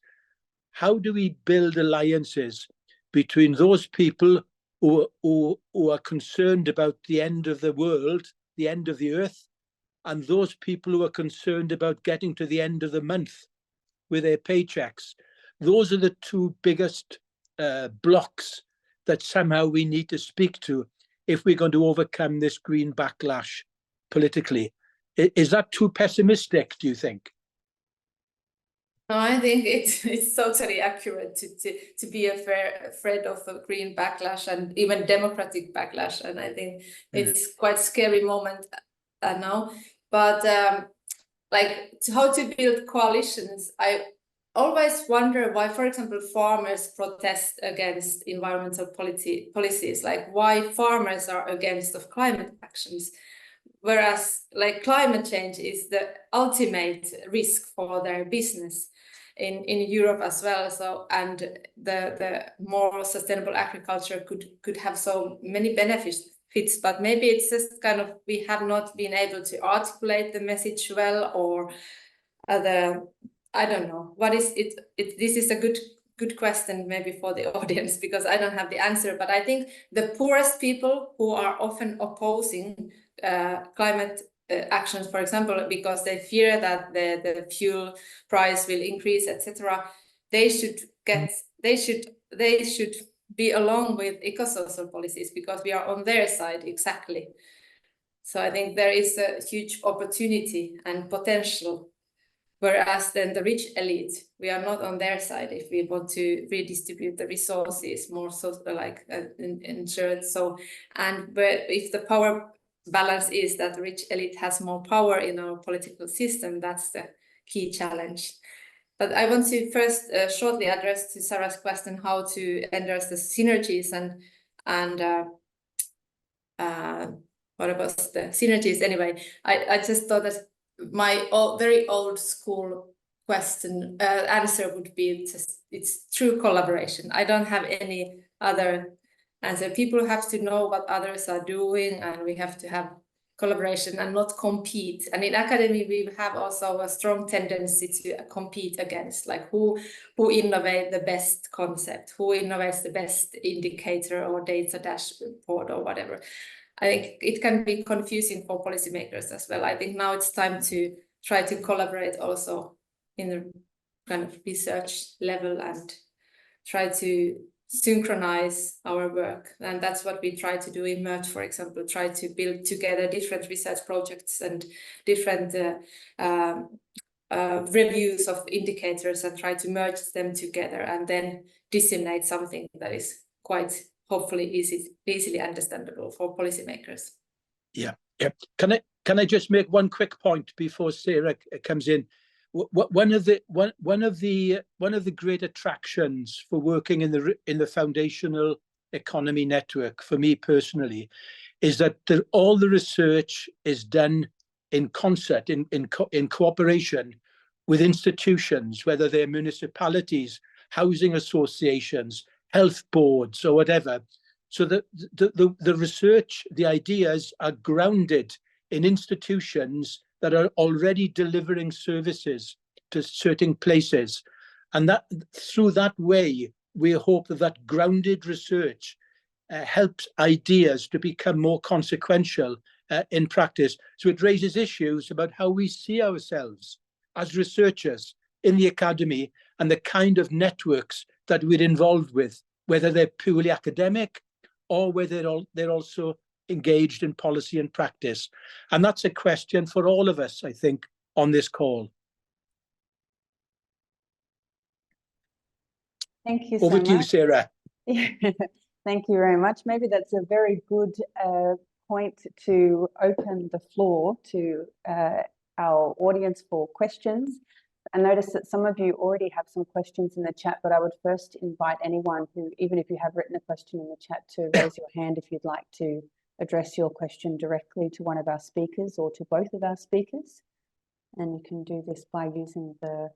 How do we build alliances between those people who are concerned about the end of the world, the end of the earth, and those people who are concerned about getting to the end of the month with their paychecks? Those are the two biggest blocks that somehow we need to speak to if we're going to overcome this green backlash politically. Is that too pessimistic, do you think? No, I think it's totally accurate to be afraid of a green backlash and even democratic backlash. And I think it's quite scary moment now. But how to build coalitions, I always wonder why, for example, farmers protest against environmental policies, like why farmers are against of climate actions, whereas climate change is the ultimate risk for their business in Europe as well. So, and the more sustainable agriculture could have so many benefits, but maybe it's just kind of we have not been able to articulate the message well, or I don't know, what is it? This is a good question maybe for the audience, because I don't have the answer, but I think the poorest people who are often opposing climate actions, for example, because they fear that the fuel price will increase, etc., they should be along with eco-social policies, because we are on their side exactly. So I think there is a huge opportunity and potential, whereas then the rich elite, we are not on their side if we want to redistribute the resources more, so like insurance. So, and if the power balance is that the rich elite has more power in our political system, that's the key challenge. But I want to first shortly address to Sarah's question how to address the synergies and what about the synergies? Anyway, I just thought that my very old school question answer would be just, it's true collaboration. I don't have any other answer. People have to know what others are doing, and we have to have collaboration and not compete. And in academy, we have also a strong tendency to compete against, like who innovate the best concept, who innovates the best indicator or data dashboard or whatever. I think it can be confusing for policymakers as well. I think now it's time to try to collaborate also in the kind of research level and try to synchronize our work. And that's what we try to do in Merge, for example, try to build together different research projects and different reviews of indicators and try to merge them together and then disseminate something that is quite hopefully easily understandable for policymakers. Yeah. Can I just make one quick point before Sarah comes in? One of the great attractions for working in the foundational economy network for me personally is that all the research is done in concert, in cooperation with institutions, whether they're municipalities, housing associations, health boards, or whatever. So the research, the ideas are grounded in institutions that are already delivering services to certain places. And that through that way, we hope that grounded research helps ideas to become more consequential in practice. So it raises issues about how we see ourselves as researchers in the academy and the kind of networks that we're involved with, whether they're purely academic or whether they're also engaged in policy and practice. And that's a question for all of us, I think, on this call. Thank you so much. Over to you, Sarah. Thank you very much. Maybe that's a very good point to open the floor to our audience for questions. I notice that some of you already have some questions in the chat, but I would first invite anyone who, even if you have written a question in the chat, to raise your hand if you'd like to address your question directly to one of our speakers or to both of our speakers. And you can do this by using the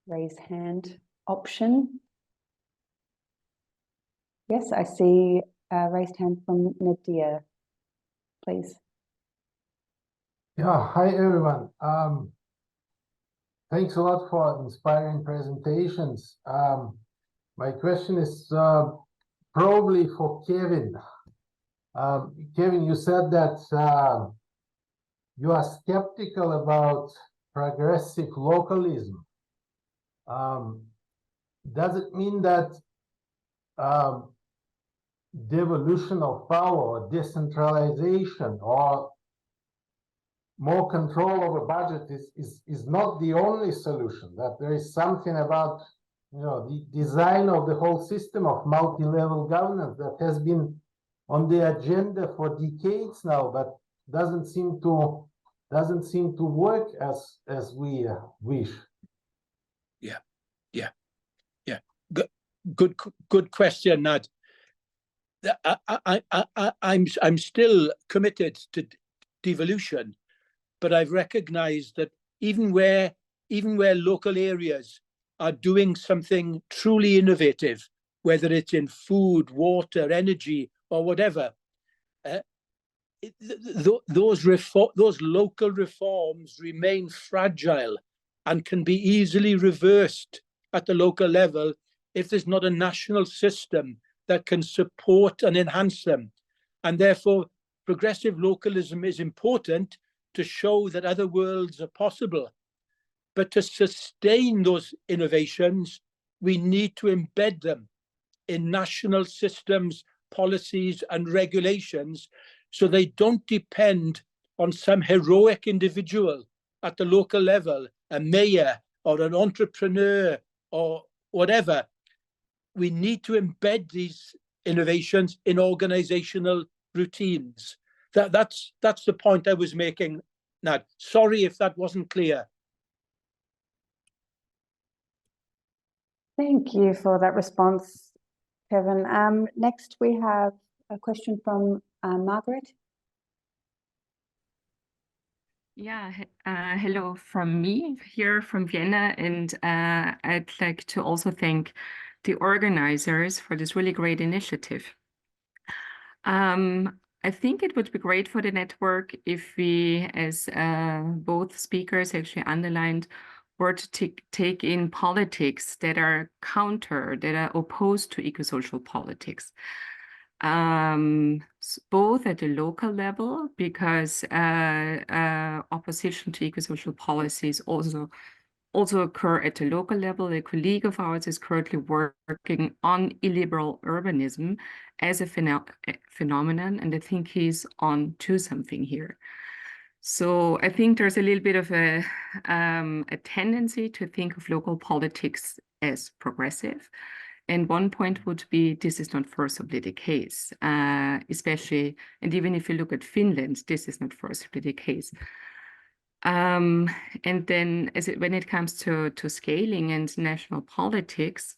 raise hand option. Yes, I see a raised hand from Nadia, please. Yeah, hi everyone. Thanks a lot for inspiring presentations. My question is probably for Kevin. Kevin, you said that you are skeptical about progressive localism. Does it mean that devolution of power or decentralization or more control over budget is not the only solution, that there is something about, you know, the design of the whole system of multi-level governance that has been on the agenda for decades now, but doesn't seem to work as we wish? Yeah. Good question, Nad. I'm still committed to devolution, but I've recognized that even where local areas are doing something truly innovative, whether it's in food, water, energy, or whatever, those local reforms remain fragile and can be easily reversed at the local level if there's not a national system that can support and enhance them. And therefore, progressive localism is important to show that other worlds are possible. But to sustain those innovations, we need to embed them in national systems, policies, and regulations, so they don't depend on some heroic individual at the local level, a mayor or an entrepreneur or whatever. We need to embed these innovations in organizational routines. That's the point I was making, Nad. Sorry if that wasn't clear. Thank you for that response, Kevin. Next, we have a question from Margaret. Yeah, hello from me here from Vienna, and I'd like to also thank the organizers for this really great initiative. I think it would be great for the network if we, as both speakers actually underlined, were to take in politics that are that are opposed to eco-social politics. Both at the local level, because opposition to eco-social policies also occur at the local level. A colleague of ours is currently working on illiberal urbanism as a phenomenon, and I think he's on to something here. So I think there's a little bit of a tendency to think of local politics as progressive. And one point would be, this is not forcibly the case, especially, and even if you look at Finland, this is not forcibly the case. And then when it comes to scaling and national politics,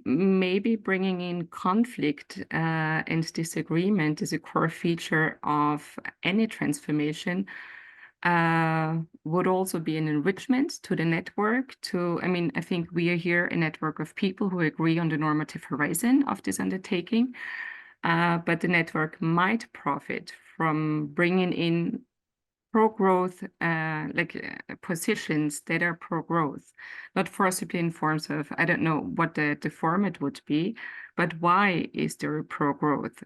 maybe bringing in conflict and disagreement is a core feature of any transformation. Would also be an enrichment to the network. I think we are here a network of people who agree on the normative horizon of this undertaking, but the network might profit from bringing in pro-growth, positions that are pro-growth, not forcibly in forms of, I don't know what the format would be, but why is there a pro-growth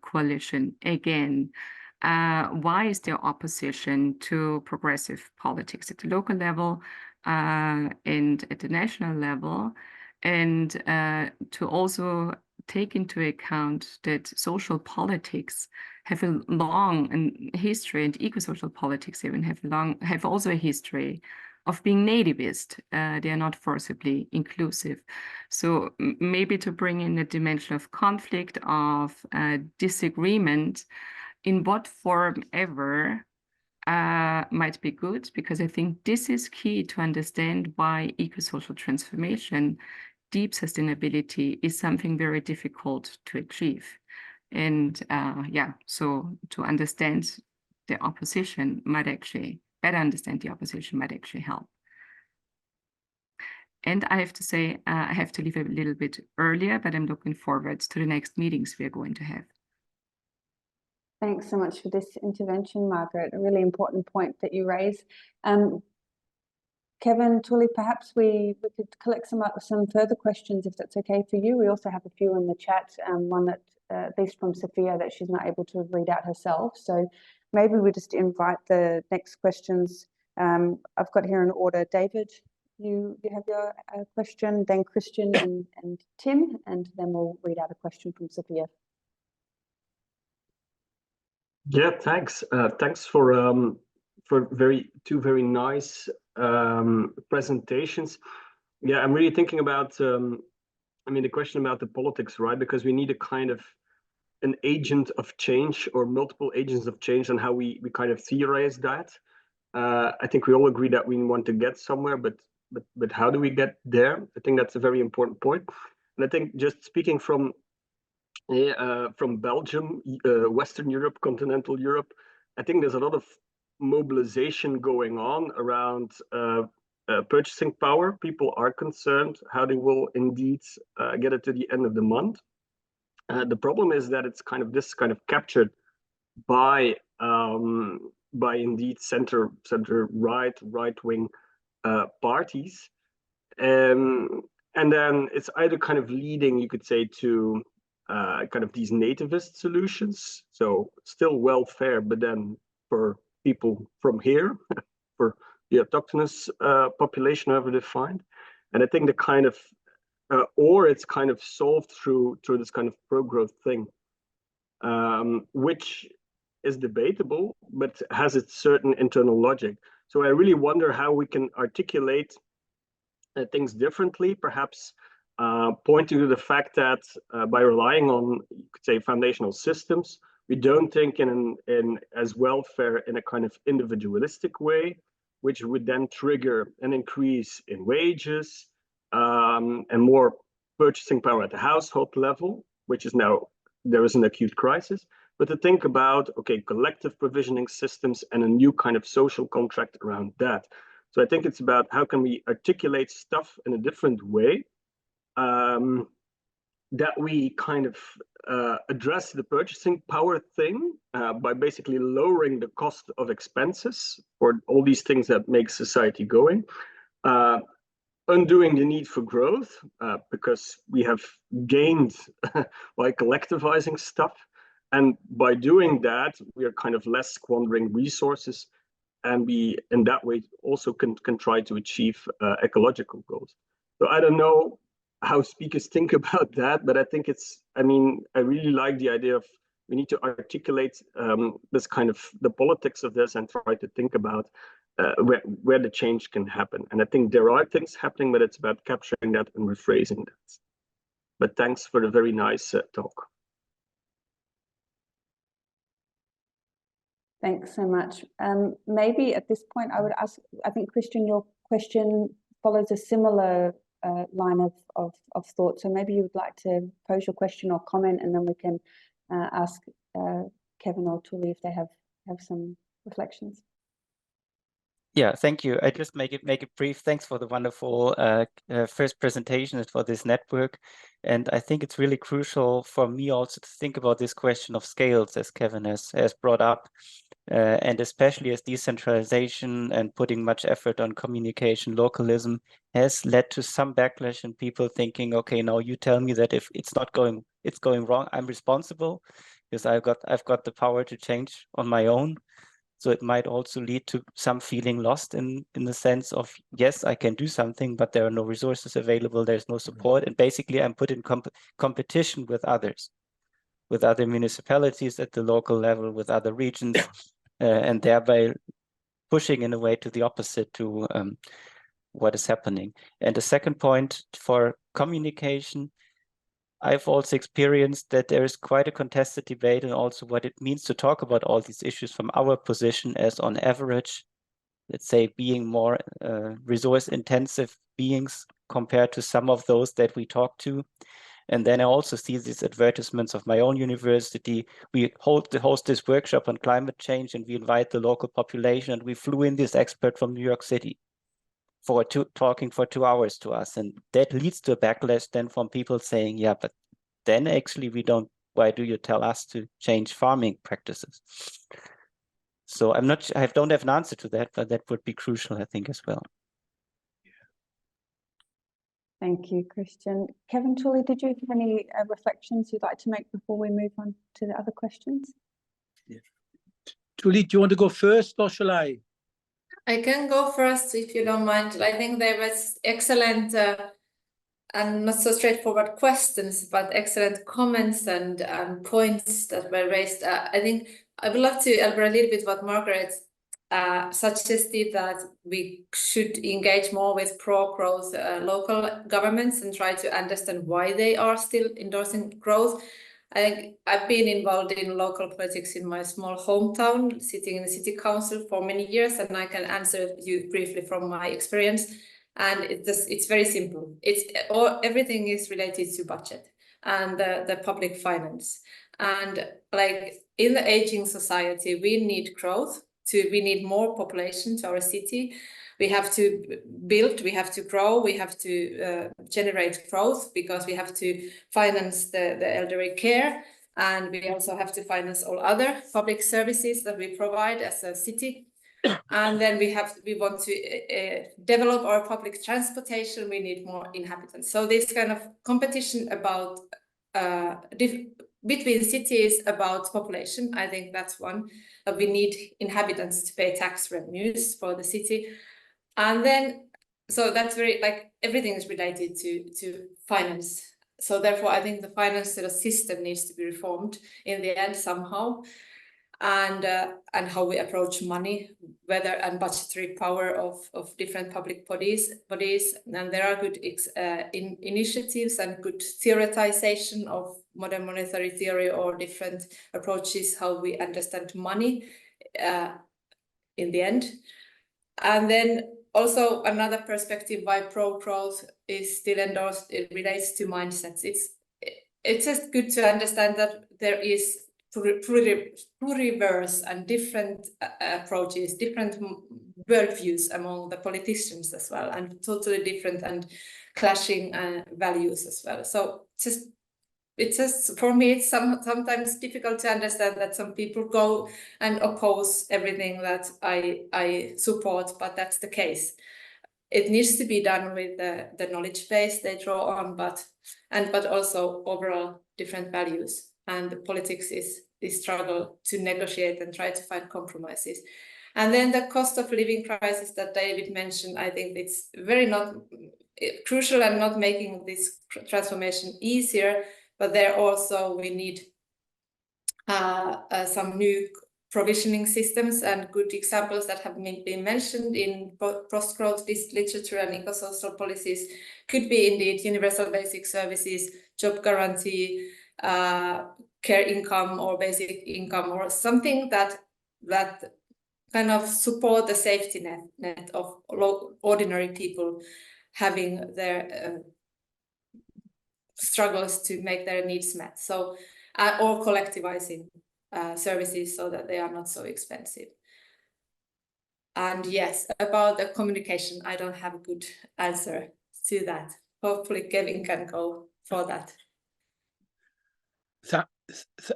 coalition again? Why is there opposition to progressive politics at the local level and at the national level? And to also take into account that social politics have a long history, and eco-social politics even have also a history of being nativist. They are not forcibly inclusive. So maybe to bring in a dimension of conflict, of disagreement, in what form ever, might be good, because I think this is key to understand why eco-social transformation, deep sustainability, is something very difficult to achieve. And so to understand the opposition might actually, better understand the opposition might actually help. And I have to say, I have to leave a little bit earlier, but I'm looking forward to the next meetings we are going to have. Thanks so much for this intervention, Margaret. A really important point that you raise. Kevin, Tuli, perhaps we could collect some further questions if that's okay for you. We also have a few in the chat, one that at least from Sophia that she's not able to read out herself. So maybe we just invite the next questions. I've got here in order, David, you have your question, then Christian and Tim, and then we'll read out a question from Sophia. Yeah, thanks. Thanks for two very nice presentations. Yeah, I'm really thinking about the question about the politics, right? Because we need a kind of an agent of change or multiple agents of change, and how we kind of theorize that. I think we all agree that we want to get somewhere, but how do we get there? I think that's a very important point. And I think just speaking from Belgium, Western Europe, continental Europe, I think there's a lot of mobilization going on around purchasing power. People are concerned how they will indeed get it to the end of the month. The problem is that it's kind of captured by by indeed center right wing parties, and then it's either kind of leading, you could say, to kind of these nativist solutions, so still welfare, but then for people from here, for the autochthonous population, however defined. And I think the kind of or it's kind of solved through this kind of pro-growth thing, which is debatable, but has its certain internal logic. So I really wonder how we can articulate things differently, perhaps pointing to the fact that by relying on, you could say, foundational systems, we don't think in as welfare in a kind of individualistic way, which would then trigger an increase in wages and more purchasing power at the household level, which is now, there is an acute crisis, but to think about, okay, collective provisioning systems and a new kind of social contract around that. So I think it's about how can we articulate stuff in a different way, that we kind of address the purchasing power thing by basically lowering the cost of expenses for all these things that make society going, undoing the need for growth because we have gained by collectivizing stuff. And by doing that, we are kind of less squandering resources, and we, in that way, also can try to achieve ecological goals. So I don't know how speakers think about that, but I think it's, I mean, I really like the idea of we need to articulate this kind of the politics of this and try to think about where the change can happen. And I think there are things happening, but it's about capturing that and rephrasing that. But thanks for the very nice talk. Thanks so much. Maybe at this point, I would ask, I think, Christian, your question follows a similar line of thought. So maybe you would like to pose your question or comment, and then we can ask Kevin or Tuli if they have some reflections. Yeah, thank you. I just make it brief. Thanks for the wonderful first presentation for this network. And I think it's really crucial for me also to think about this question of scales, as Kevin has brought up, and especially as decentralization and putting much effort on communication, localism has led to some backlash and people thinking, okay, now you tell me that if it's going wrong, I'm responsible because I've got the power to change on my own. So it might also lead to some feeling lost in the sense of, yes, I can do something, but there are no resources available, there's no support. And basically I'm put in competition with others, with other municipalities at the local level, with other regions, and thereby pushing in a way to the opposite to what is happening. And the second point for communication, I've also experienced that there is quite a contested debate and also what it means to talk about all these issues from our position as on average, let's say, being more resource intensive beings compared to some of those that we talk to. And then I also see these advertisements of my own university. We host this workshop on climate change and we invite the local population, and we flew in this expert from New York City for talking for 2 hours to us. And that leads to a backlash then from people saying, yeah, but then actually why do you tell us to change farming practices? So I'm not, I don't have an answer to that, but that would be crucial, I think, as well. Thank you, Christian. Kevin, Tuli, did you have any reflections you'd like to make before we move on to the other questions? Yeah. Tuli, do you want to go first or shall I? I can go first if you don't mind. I think there was excellent and not so straightforward questions, but excellent comments and points that were raised. I think I would love to elaborate a little bit what Margaret suggested, that we should engage more with pro-growth local governments and try to understand why they are still endorsing growth. I think I've been involved in local politics in my small hometown, sitting in the city council for many years, and I can answer you briefly from my experience. And it's very simple. Everything is related to budget and the public finance. And like in the aging society, we need growth. We need more population to our city. We have to build, we have to grow, we have to generate growth because we have to finance the elderly care. And we also have to finance all other public services that we provide as a city. And then we want to develop our public transportation. We need more inhabitants. So this kind of competition about between cities about population, I think that's one. We need inhabitants to pay tax revenues for the city. And then, so that's very, like, everything is related to finance. So therefore, I think the financial system needs to be reformed in the end somehow. And how we approach money, whether and budgetary power of different public bodies. And there are good initiatives and good theoretization of modern monetary theory or different approaches how we understand money in the end. And then also another perspective why pro-growth is still endorsed, it relates to mindsets. It's just good to understand that there is pluriverse and different approaches, different worldviews among the politicians as well, and totally different and clashing values as well. So it's just for me, it's sometimes difficult to understand that some people go and oppose everything that I support, but that's the case. It needs to be done with the knowledge base they draw on, but also overall different values. And the politics is the struggle to negotiate and try to find compromises. And then the cost of living crisis that David mentioned, I think it's very not crucial and not making this transformation easier, but there also we need some new provisioning systems, and good examples that have been mentioned in post-growth literature and eco-social policies could be indeed universal basic services, job guarantee, care income or basic income, or something that kind of support the safety net of ordinary people having their struggles to make their needs met. So or collectivizing services so that they are not so expensive. And yes, about the communication, I don't have a good answer to that. Hopefully Kevin can go for that.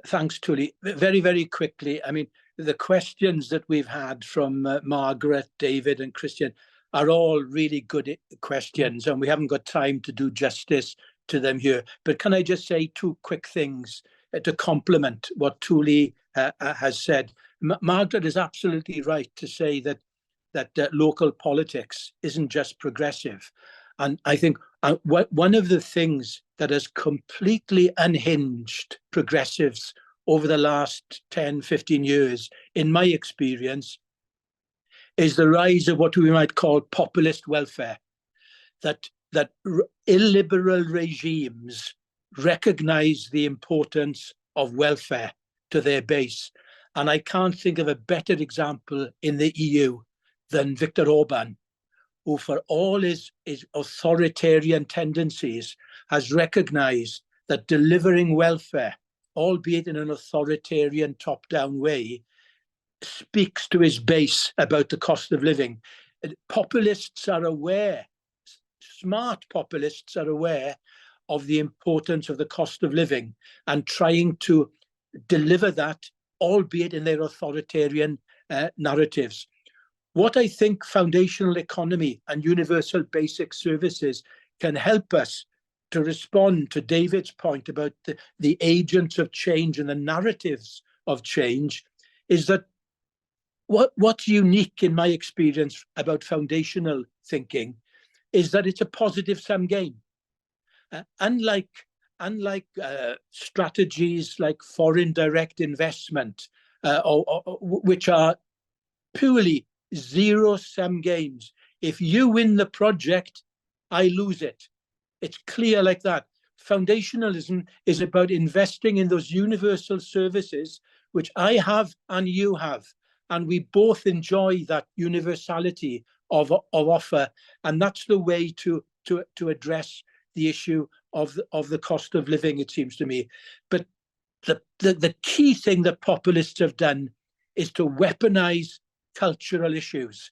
Thanks, Tuli. Very, very quickly, I mean, the questions that we've had from Margaret, David and Christian are all really good questions, and we haven't got time to do justice to them here. But can I just say two quick things to complement what Tuli has said? Margaret is absolutely right to say that local politics isn't just progressive. And I think one of the things that has completely unhinged progressives over the last 10, 15 years, in my experience, is the rise of what we might call populist welfare. That illiberal regimes recognize the importance of welfare to their base. And I can't think of a better example in the EU than Viktor Orban, who for all his authoritarian tendencies has recognized that delivering welfare, albeit in an authoritarian top-down way, speaks to his base about the cost of living. Populists are aware, smart populists are aware of the importance of the cost of living and trying to deliver that, albeit in their authoritarian narratives. What I think foundational economy and universal basic services can help us to respond to David's point about the agents of change and the narratives of change is that what's unique in my experience about foundational thinking is that it's a positive sum game. Unlike strategies like foreign direct investment, which are purely zero-sum games. If you win the project, I lose it. It's clear like that. Foundationalism is about investing in those universal services which I have and you have, and we both enjoy that universality of offer, and that's the way to address the issue of the cost of living, it seems to me. But the key thing that populists have done is to weaponize cultural issues,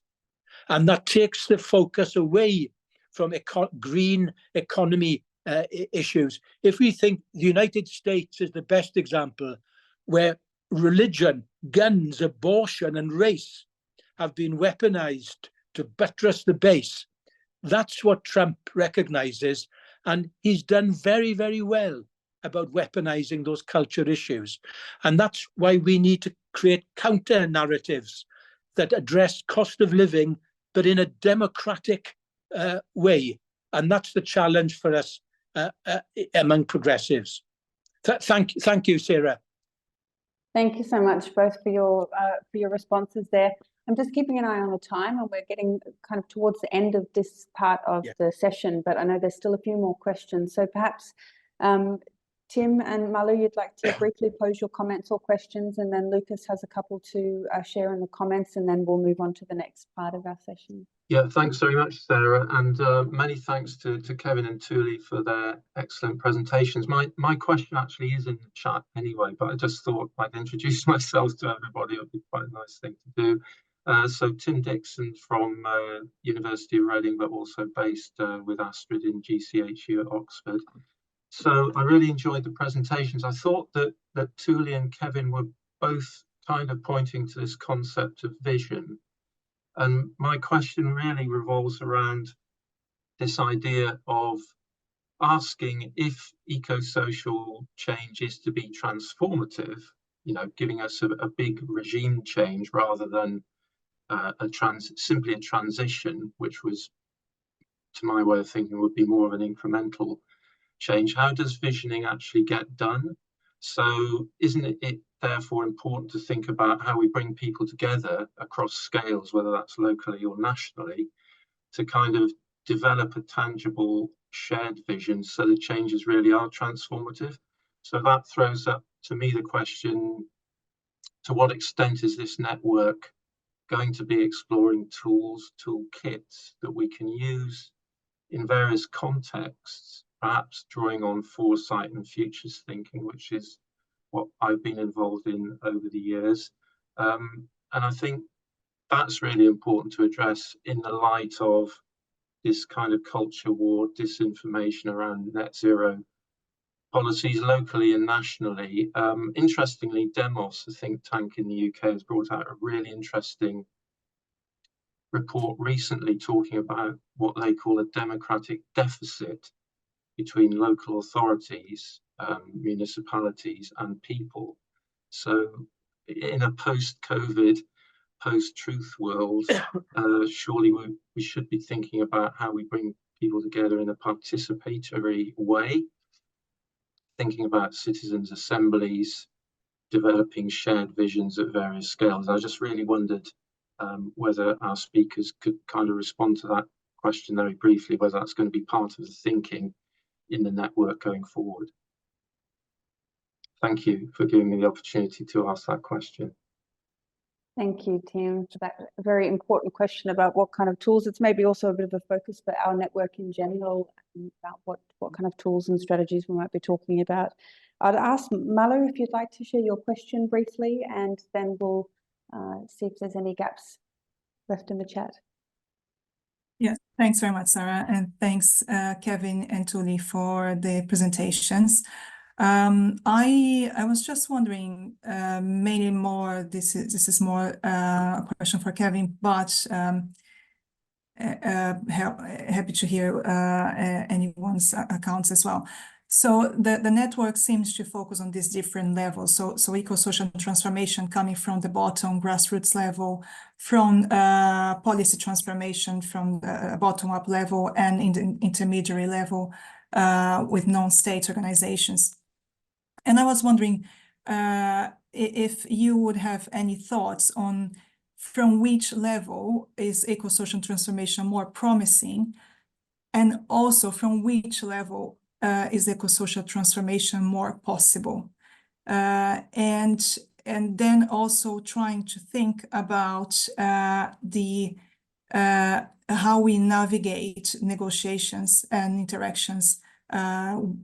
and that takes the focus away from green economy issues. If we think the United States is the best example, where religion, guns, abortion, and race have been weaponized to buttress the base, that's what Trump recognizes. And he's done very, very well about weaponizing those culture issues. And that's why we need to create counter narratives that address cost of living, but in a democratic way. And that's the challenge for us among progressives. Thank you, Sarah. Thank you so much both for your responses there. I'm just keeping an eye on the time, and we're getting kind of towards the end of this part of the session, but I know there's still a few more questions. So perhaps Tim and Malu, you'd like to briefly pose your comments or questions, and then Lucas has a couple to share in the comments, and then we'll move on to the next part of our session. Yeah, thanks very much, Sarah, and many thanks to Kevin and Thule for their excellent presentations. My question actually is in the chat anyway, but I just thought I'd introduce myself to everybody. It would be quite a nice thing to do. So Tim Dixon from University of Reading, but also based with Astrid in GCHU at Oxford. So I really enjoyed the presentations. I thought that Thule and Kevin were both kind of pointing to this concept of vision. And my question really revolves around this idea of asking if eco-social change is to be transformative, you know, giving us a big regime change rather than simply a transition, which was, to my way of thinking, would be more of an incremental change. How does visioning actually get done? So isn't it therefore important to think about how we bring people together across scales, whether that's locally or nationally, to kind of develop a tangible shared vision so the changes really are transformative? So that throws up to me the question, to what extent is this network going to be exploring tools, toolkits that we can use in various contexts, perhaps drawing on foresight and futures thinking, which is what I've been involved in over the years. And I think that's really important to address in the light of this kind of culture war, disinformation around net zero policies locally and nationally. Interestingly, Demos, a think tank in the UK, has brought out a really interesting report recently talking about what they call a democratic deficit between local authorities, municipalities and people. So in a post-COVID, post-truth world, surely we should be thinking about how we bring people together in a participatory way, thinking about citizens' assemblies, developing shared visions at various scales. I just really wondered whether our speakers could kind of respond to that question very briefly, whether that's going to be part of the thinking in the network going forward. Thank you for giving me the opportunity to ask that question. Thank you, Tim, for that very important question about what kind of tools. It's maybe also a bit of a focus for our network in general, about what kind of tools and strategies we might be talking about. I'd ask Malu if you'd like to share your question briefly, and then we'll see if there's any gaps left in the chat. Yes, thanks very much, Sarah, and thanks, Kevin and Thule, for the presentations. I was just wondering, mainly more, this is more a question for Kevin, but happy to hear anyone's accounts as well. So the network seems to focus on these different levels. So eco-social transformation coming from the bottom, grassroots level, from policy transformation from the bottom-up level, and in the intermediary level with non-state organizations. And I was wondering if you would have any thoughts on from which level is eco-social transformation more promising, and also from which level is eco-social transformation more possible, and then also trying to think about how we navigate negotiations and interactions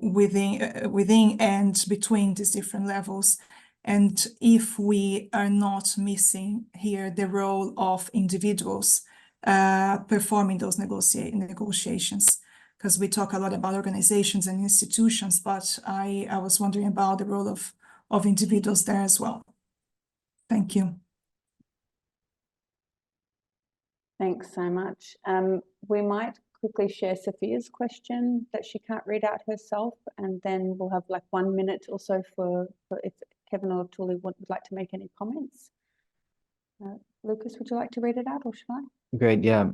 within and between these different levels, and if we are not missing here the role of individuals performing those negotiations. because we talk a lot about organizations and institutions, but I was wondering about the role of individuals there as well. Thank you. Thanks so much. We might quickly share Sophia's question that she can't read out herself, and then we'll have like 1 minute or so for if Kevin or Tuli would like to make any comments. Lucas, would you like to read it out, or should I? Great, yeah.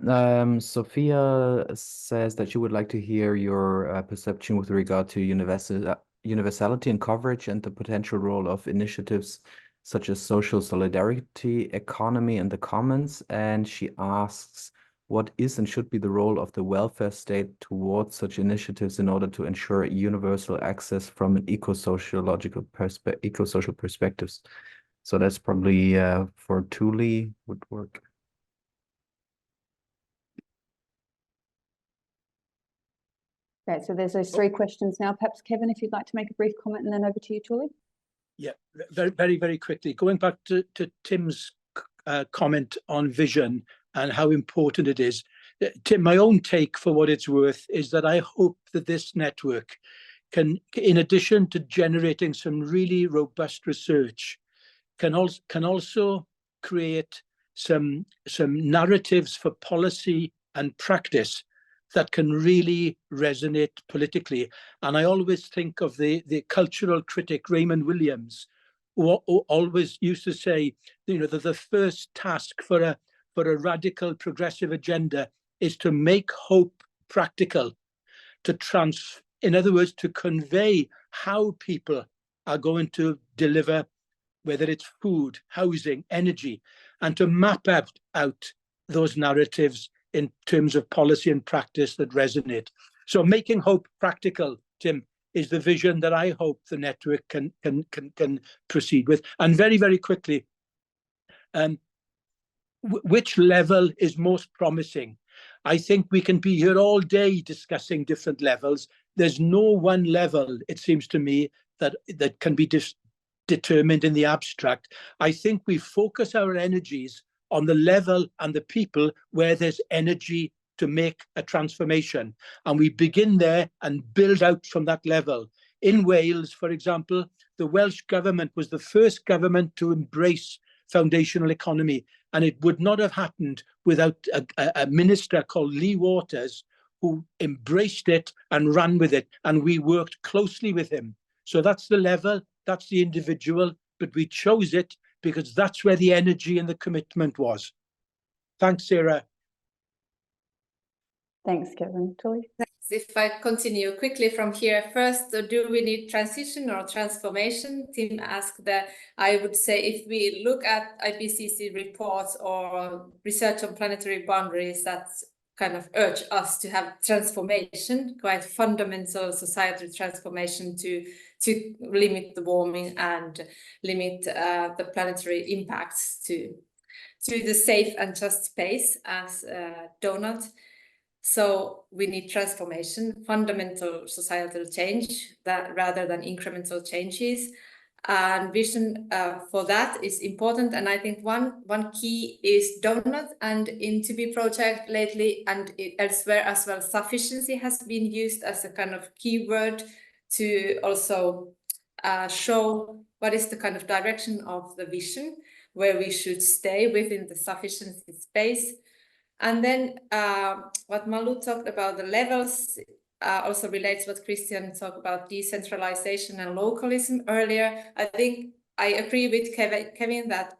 Sophia says that she would like to hear your perception with regard to universality and coverage and the potential role of initiatives such as social solidarity, economy, and the commons. And she asks, what is and should be the role of the welfare state towards such initiatives in order to ensure universal access from an eco-social perspectives? So that's probably for Tuli would work. Great, so there's those 3 questions now. Perhaps Kevin, if you'd like to make a brief comment, and then over to you, Tuli. Yeah, very, very quickly. Going back to Tim's comment on vision and how important it is. Tim, my own take, for what it's worth, is that I hope that this network can, in addition to generating some really robust research, can also create some narratives for policy and practice that can really resonate politically. And I always think of the cultural critic Raymond Williams, who always used to say, you know, that the first task for a radical progressive agenda is to make hope practical, in other words, to convey how people are going to deliver, whether it's food, housing, energy, and to map out those narratives in terms of policy and practice that resonate. So making hope practical, Tim, is the vision that I hope the network can proceed with. And very, very quickly, which level is most promising? I think we can be here all day discussing different levels. There's no one level, it seems to me, that can be determined in the abstract. I think we focus our energies on the level and the people where there's energy to make a transformation. And we begin there and build out from that level. In Wales, for example, the Welsh government was the first government to embrace foundational economy. And it would not have happened without a minister called Lee Waters, who embraced it and ran with it. And we worked closely with him. So that's the level, that's the individual, but we chose it because that's where the energy and the commitment was. Thanks, Sarah. Thanks, Kevin. Tuli? If I continue quickly from here, first, do we need transition or transformation? Tim asked that. I would say if we look at IPCC reports or research on planetary boundaries, that kind of urge us to have transformation, quite fundamental societal transformation to limit the warming and limit the planetary impacts to the safe and just space as Donald. So we need transformation, fundamental societal change, that rather than incremental changes. And vision for that is important. And I think one key is donut, and in To Be project lately and elsewhere as well, sufficiency has been used as a kind of keyword to also show what is the kind of direction of the vision, where we should stay within the sufficiency space. And then what Malu talked about, the levels, also relates what Christian talked about, decentralization and localism earlier. I think I agree with Kevin that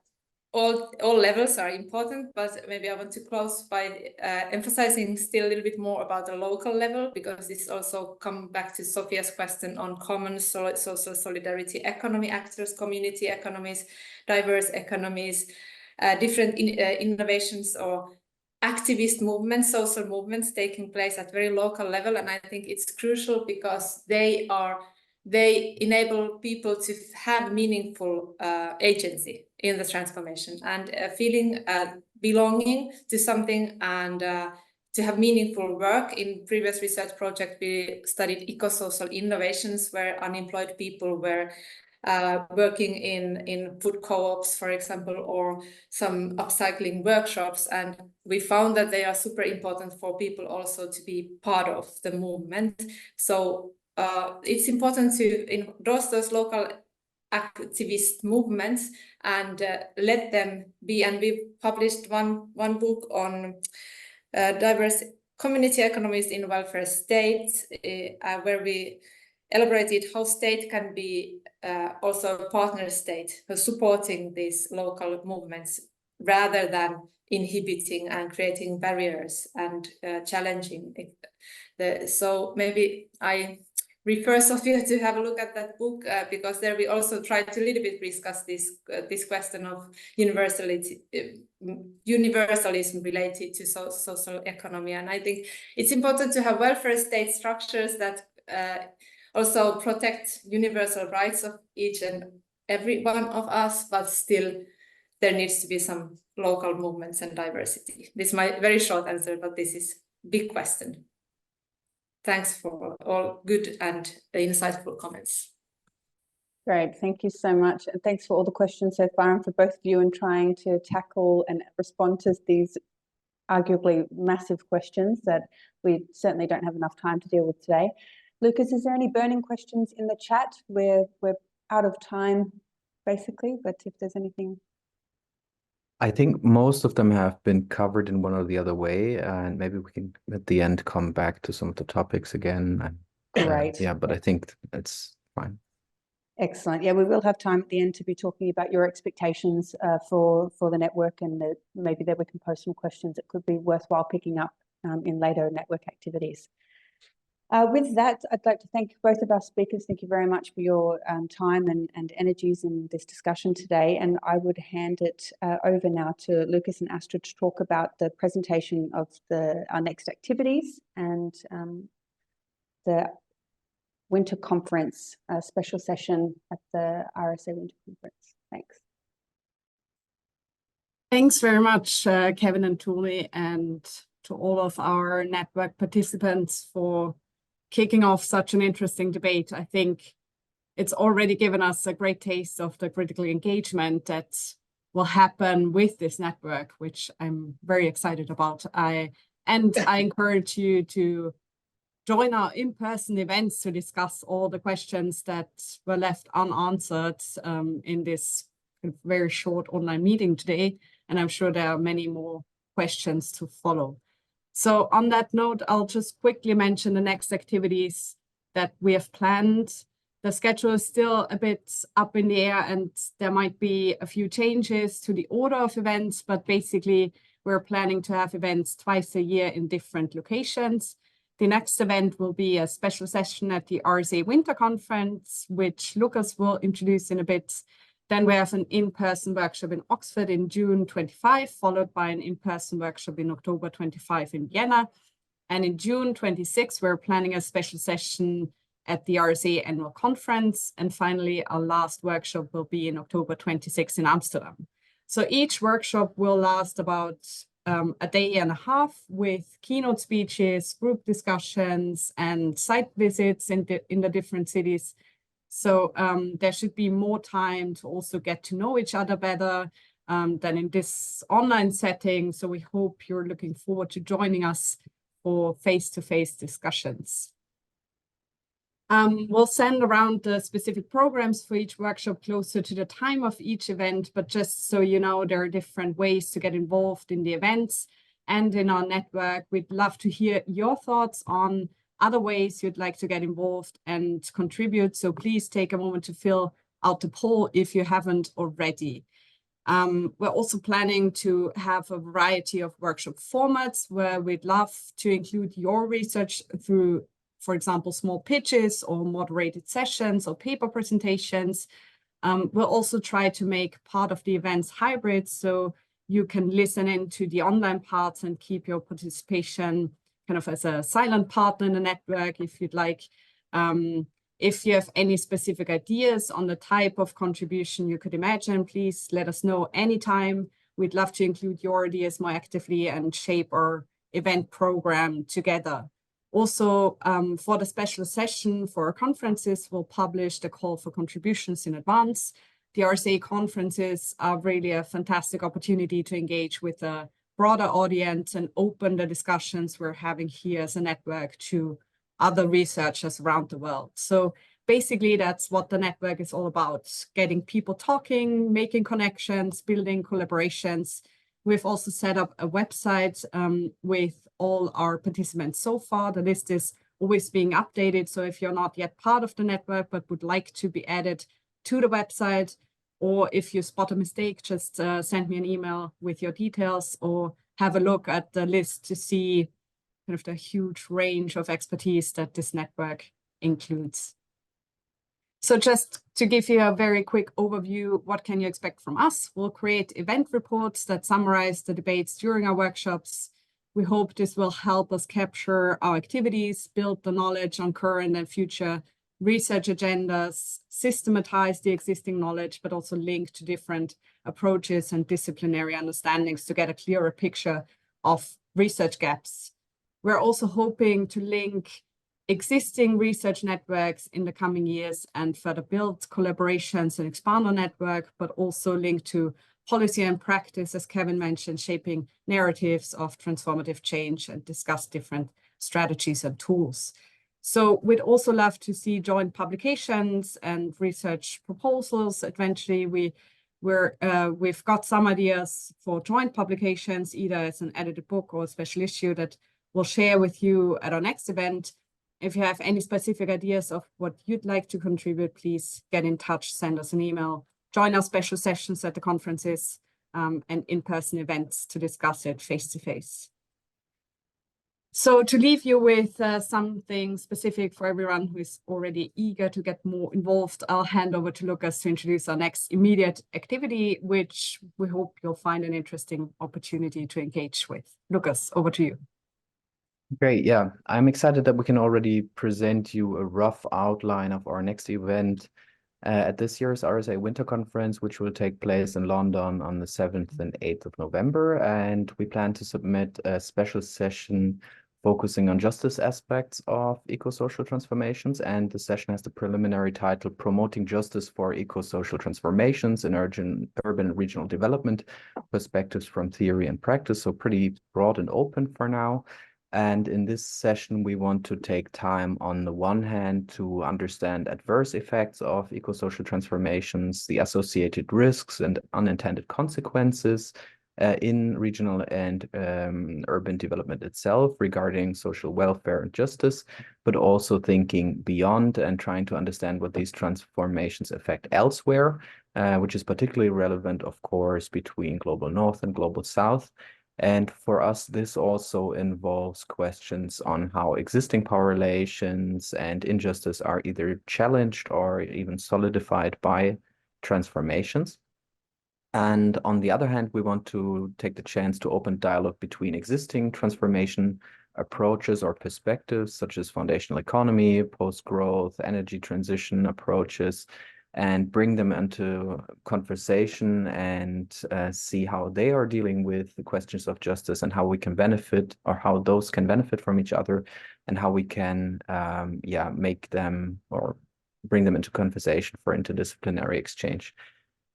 all levels are important, but maybe I want to close by emphasizing still a little bit more about the local level, because this also comes back to Sophia's question on common social solidarity, economy actors, community economies, diverse economies, different innovations or activist movements, social movements taking place at very local level. And I think it's crucial because they enable people to have meaningful agency in the transformation and feeling belonging to something and to have meaningful work. In previous research project, we studied eco-social innovations where unemployed people were working in food co-ops, for example, or some upcycling workshops. And we found that they are super important for people also to be part of the movement. So it's important to endorse those local activist movements and let them be. And we published one book on diverse community economies in welfare states, where we elaborated how state can be also a partner state for supporting these local movements rather than inhibiting and creating barriers and challenging it. So maybe I refer Sophia to have a look at that book, because there we also try to a little bit discuss this question of universalism related to social economy. And I think it's important to have welfare state structures that also protect universal rights of each and every one of us, but still there needs to be some local movements and diversity. This is my very short answer, but this is a big question. Thanks for all good and insightful comments. Great, thank you so much. And thanks for all the questions so far and for both of you in trying to tackle and respond to these arguably massive questions that we certainly don't have enough time to deal with today. Lucas, is there any burning questions in the chat? We're out of time, basically, but if there's anything. I think most of them have been covered in one or the other way, and maybe we can at the end come back to some of the topics again. Great. Yeah, but I think it's fine. Excellent. Yeah, we will have time at the end to be talking about your expectations for the network, and maybe there we can post some questions that could be worthwhile picking up in later network activities. With that, I'd like to thank both of our speakers. Thank you very much for your time and energies in this discussion today. And I would hand it over now to Lucas and Astrid to talk about the presentation of our next activities and the Winter Conference special session at the RSA Winter Conference. Thanks. Thanks very much, Kevin and Tuli, and to all of our network participants for kicking off such an interesting debate. I think it's already given us a great taste of the critical engagement that will happen with this network, which I'm very excited about. I encourage you to join our in-person events to discuss all the questions that were left unanswered in this very short online meeting today. And I'm sure there are many more questions to follow. So on that note, I'll just quickly mention the next activities that we have planned. The schedule is still a bit up in the air and there might be a few changes to the order of events, but basically we're planning to have events twice a year in different locations. The next event will be a special session at the RSA Winter Conference, which Lucas will introduce in a bit. Then we have an in-person workshop in Oxford in June 25, followed by an in-person workshop in October 25 in Vienna. And in June 26, we're planning a special session at the RSA Annual Conference. And finally, our last workshop will be in October 26 in Amsterdam. So each workshop will last about a day and a half with keynote speeches, group discussions, and site visits in the different cities. So there should be more time to also get to know each other better than in this online setting. So we hope you're looking forward to joining us for face-to-face discussions. We'll send around the specific programs for each workshop closer to the time of each event, but just so you know, there are different ways to get involved in the events and in our network. We'd love to hear your thoughts on other ways you'd like to get involved and contribute. So please take a moment to fill out the poll if you haven't already. We're also planning to have a variety of workshop formats where we'd love to include your research through, for example, small pitches or moderated sessions or paper presentations. We'll also try to make part of the events hybrid, so you can listen into the online parts and keep your participation kind of as a silent partner in the network if you'd like. If you have any specific ideas on the type of contribution you could imagine, please let us know anytime. We'd love to include your ideas more actively and shape our event program together. Also, for the special session for our conferences, we'll publish the call for contributions in advance. The RSA conferences are really a fantastic opportunity to engage with a broader audience and open the discussions we're having here as a network to other researchers around the world. So basically, that's what the network is all about, getting people talking, making connections, building collaborations. We've also set up a website with all our participants so far. The list is always being updated. So if you're not yet part of the network but would like to be added to the website, or if you spot a mistake, just send me an email with your details or have a look at the list to see kind of the huge range of expertise that this network includes. So just to give you a very quick overview, what can you expect from us? We'll create event reports that summarize the debates during our workshops. We hope this will help us capture our activities, build the knowledge on current and future research agendas, systematize the existing knowledge, but also link to different approaches and disciplinary understandings to get a clearer picture of research gaps. We're also hoping to link existing research networks in the coming years and further build collaborations and expand our network, but also link to policy and practice, as Kevin mentioned, shaping narratives of transformative change and discuss different strategies and tools. So we'd also love to see joint publications and research proposals. Eventually, we've got some ideas for joint publications, either as an edited book or a special issue that we'll share with you at our next event. If you have any specific ideas of what you'd like to contribute, please get in touch, send us an email, join our special sessions at the conferences and in-person events to discuss it face-to-face. So to leave you with something specific for everyone who is already eager to get more involved, I'll hand over to Lucas to introduce our next immediate activity, which we hope you'll find an interesting opportunity to engage with. Lucas, over to you. Great, yeah. I'm excited that we can already present you a rough outline of our next event at this year's RSA Winter Conference, which will take place in London on the 7th and 8th of November. And we plan to submit a special session focusing on justice aspects of eco-social transformations. And the session has the preliminary title, Promoting Justice for Eco-Social Transformations in Urban and Regional Development, Perspectives from Theory and Practice. So pretty broad and open for now. And in this session, we want to take time on the one hand to understand adverse effects of eco-social transformations, the associated risks and unintended consequences in regional and urban development itself regarding social welfare and justice, but also thinking beyond and trying to understand what these transformations affect elsewhere, which is particularly relevant, of course, between global north and global south. And for us, this also involves questions on how existing power relations and injustice are either challenged or even solidified by transformations. And on the other hand, we want to take the chance to open dialogue between existing transformation approaches or perspectives, such as foundational economy, post-growth, energy transition approaches, and bring them into conversation and see how they are dealing with the questions of justice and how we can benefit, or how those can benefit from each other, and how we can make them or bring them into conversation for interdisciplinary exchange.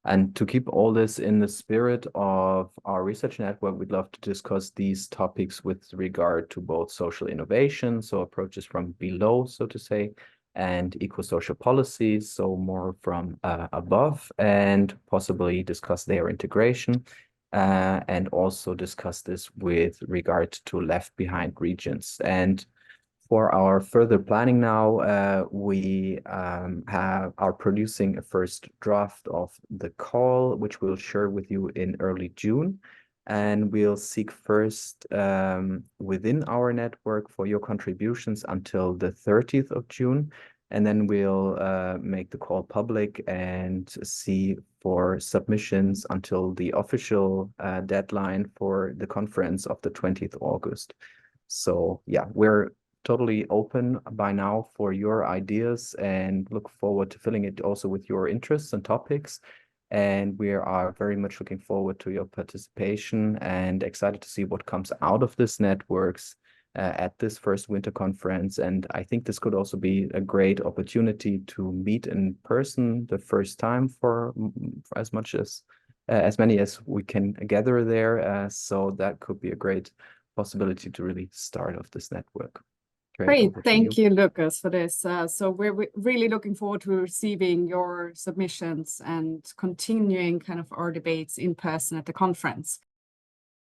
And to keep all this in the spirit of our research network, we'd love to discuss these topics with regard to both social innovation, so approaches from below, so to say, and eco-social policies, so more from above, and possibly discuss their integration, and also discuss this with regard to left behind regions. And for our further planning now, we are producing a first draft of the call, which we'll share with you in early June. And we'll seek first within our network for your contributions until the 30th of June. And then we'll make the call public and see for submissions until the official deadline for the conference of the 20th of August. So yeah, we're totally open by now for your ideas and look forward to filling it also with your interests and topics. And we are very much looking forward to your participation and excited to see what comes out of this networks at this first winter conference. And I think this could also be a great opportunity to meet in person the first time for as many as we can gather there. So that could be a great possibility to really start off this network. Great, thank you, Lucas, for this. So we're really looking forward to receiving your submissions and continuing kind of our debates in person at the conference.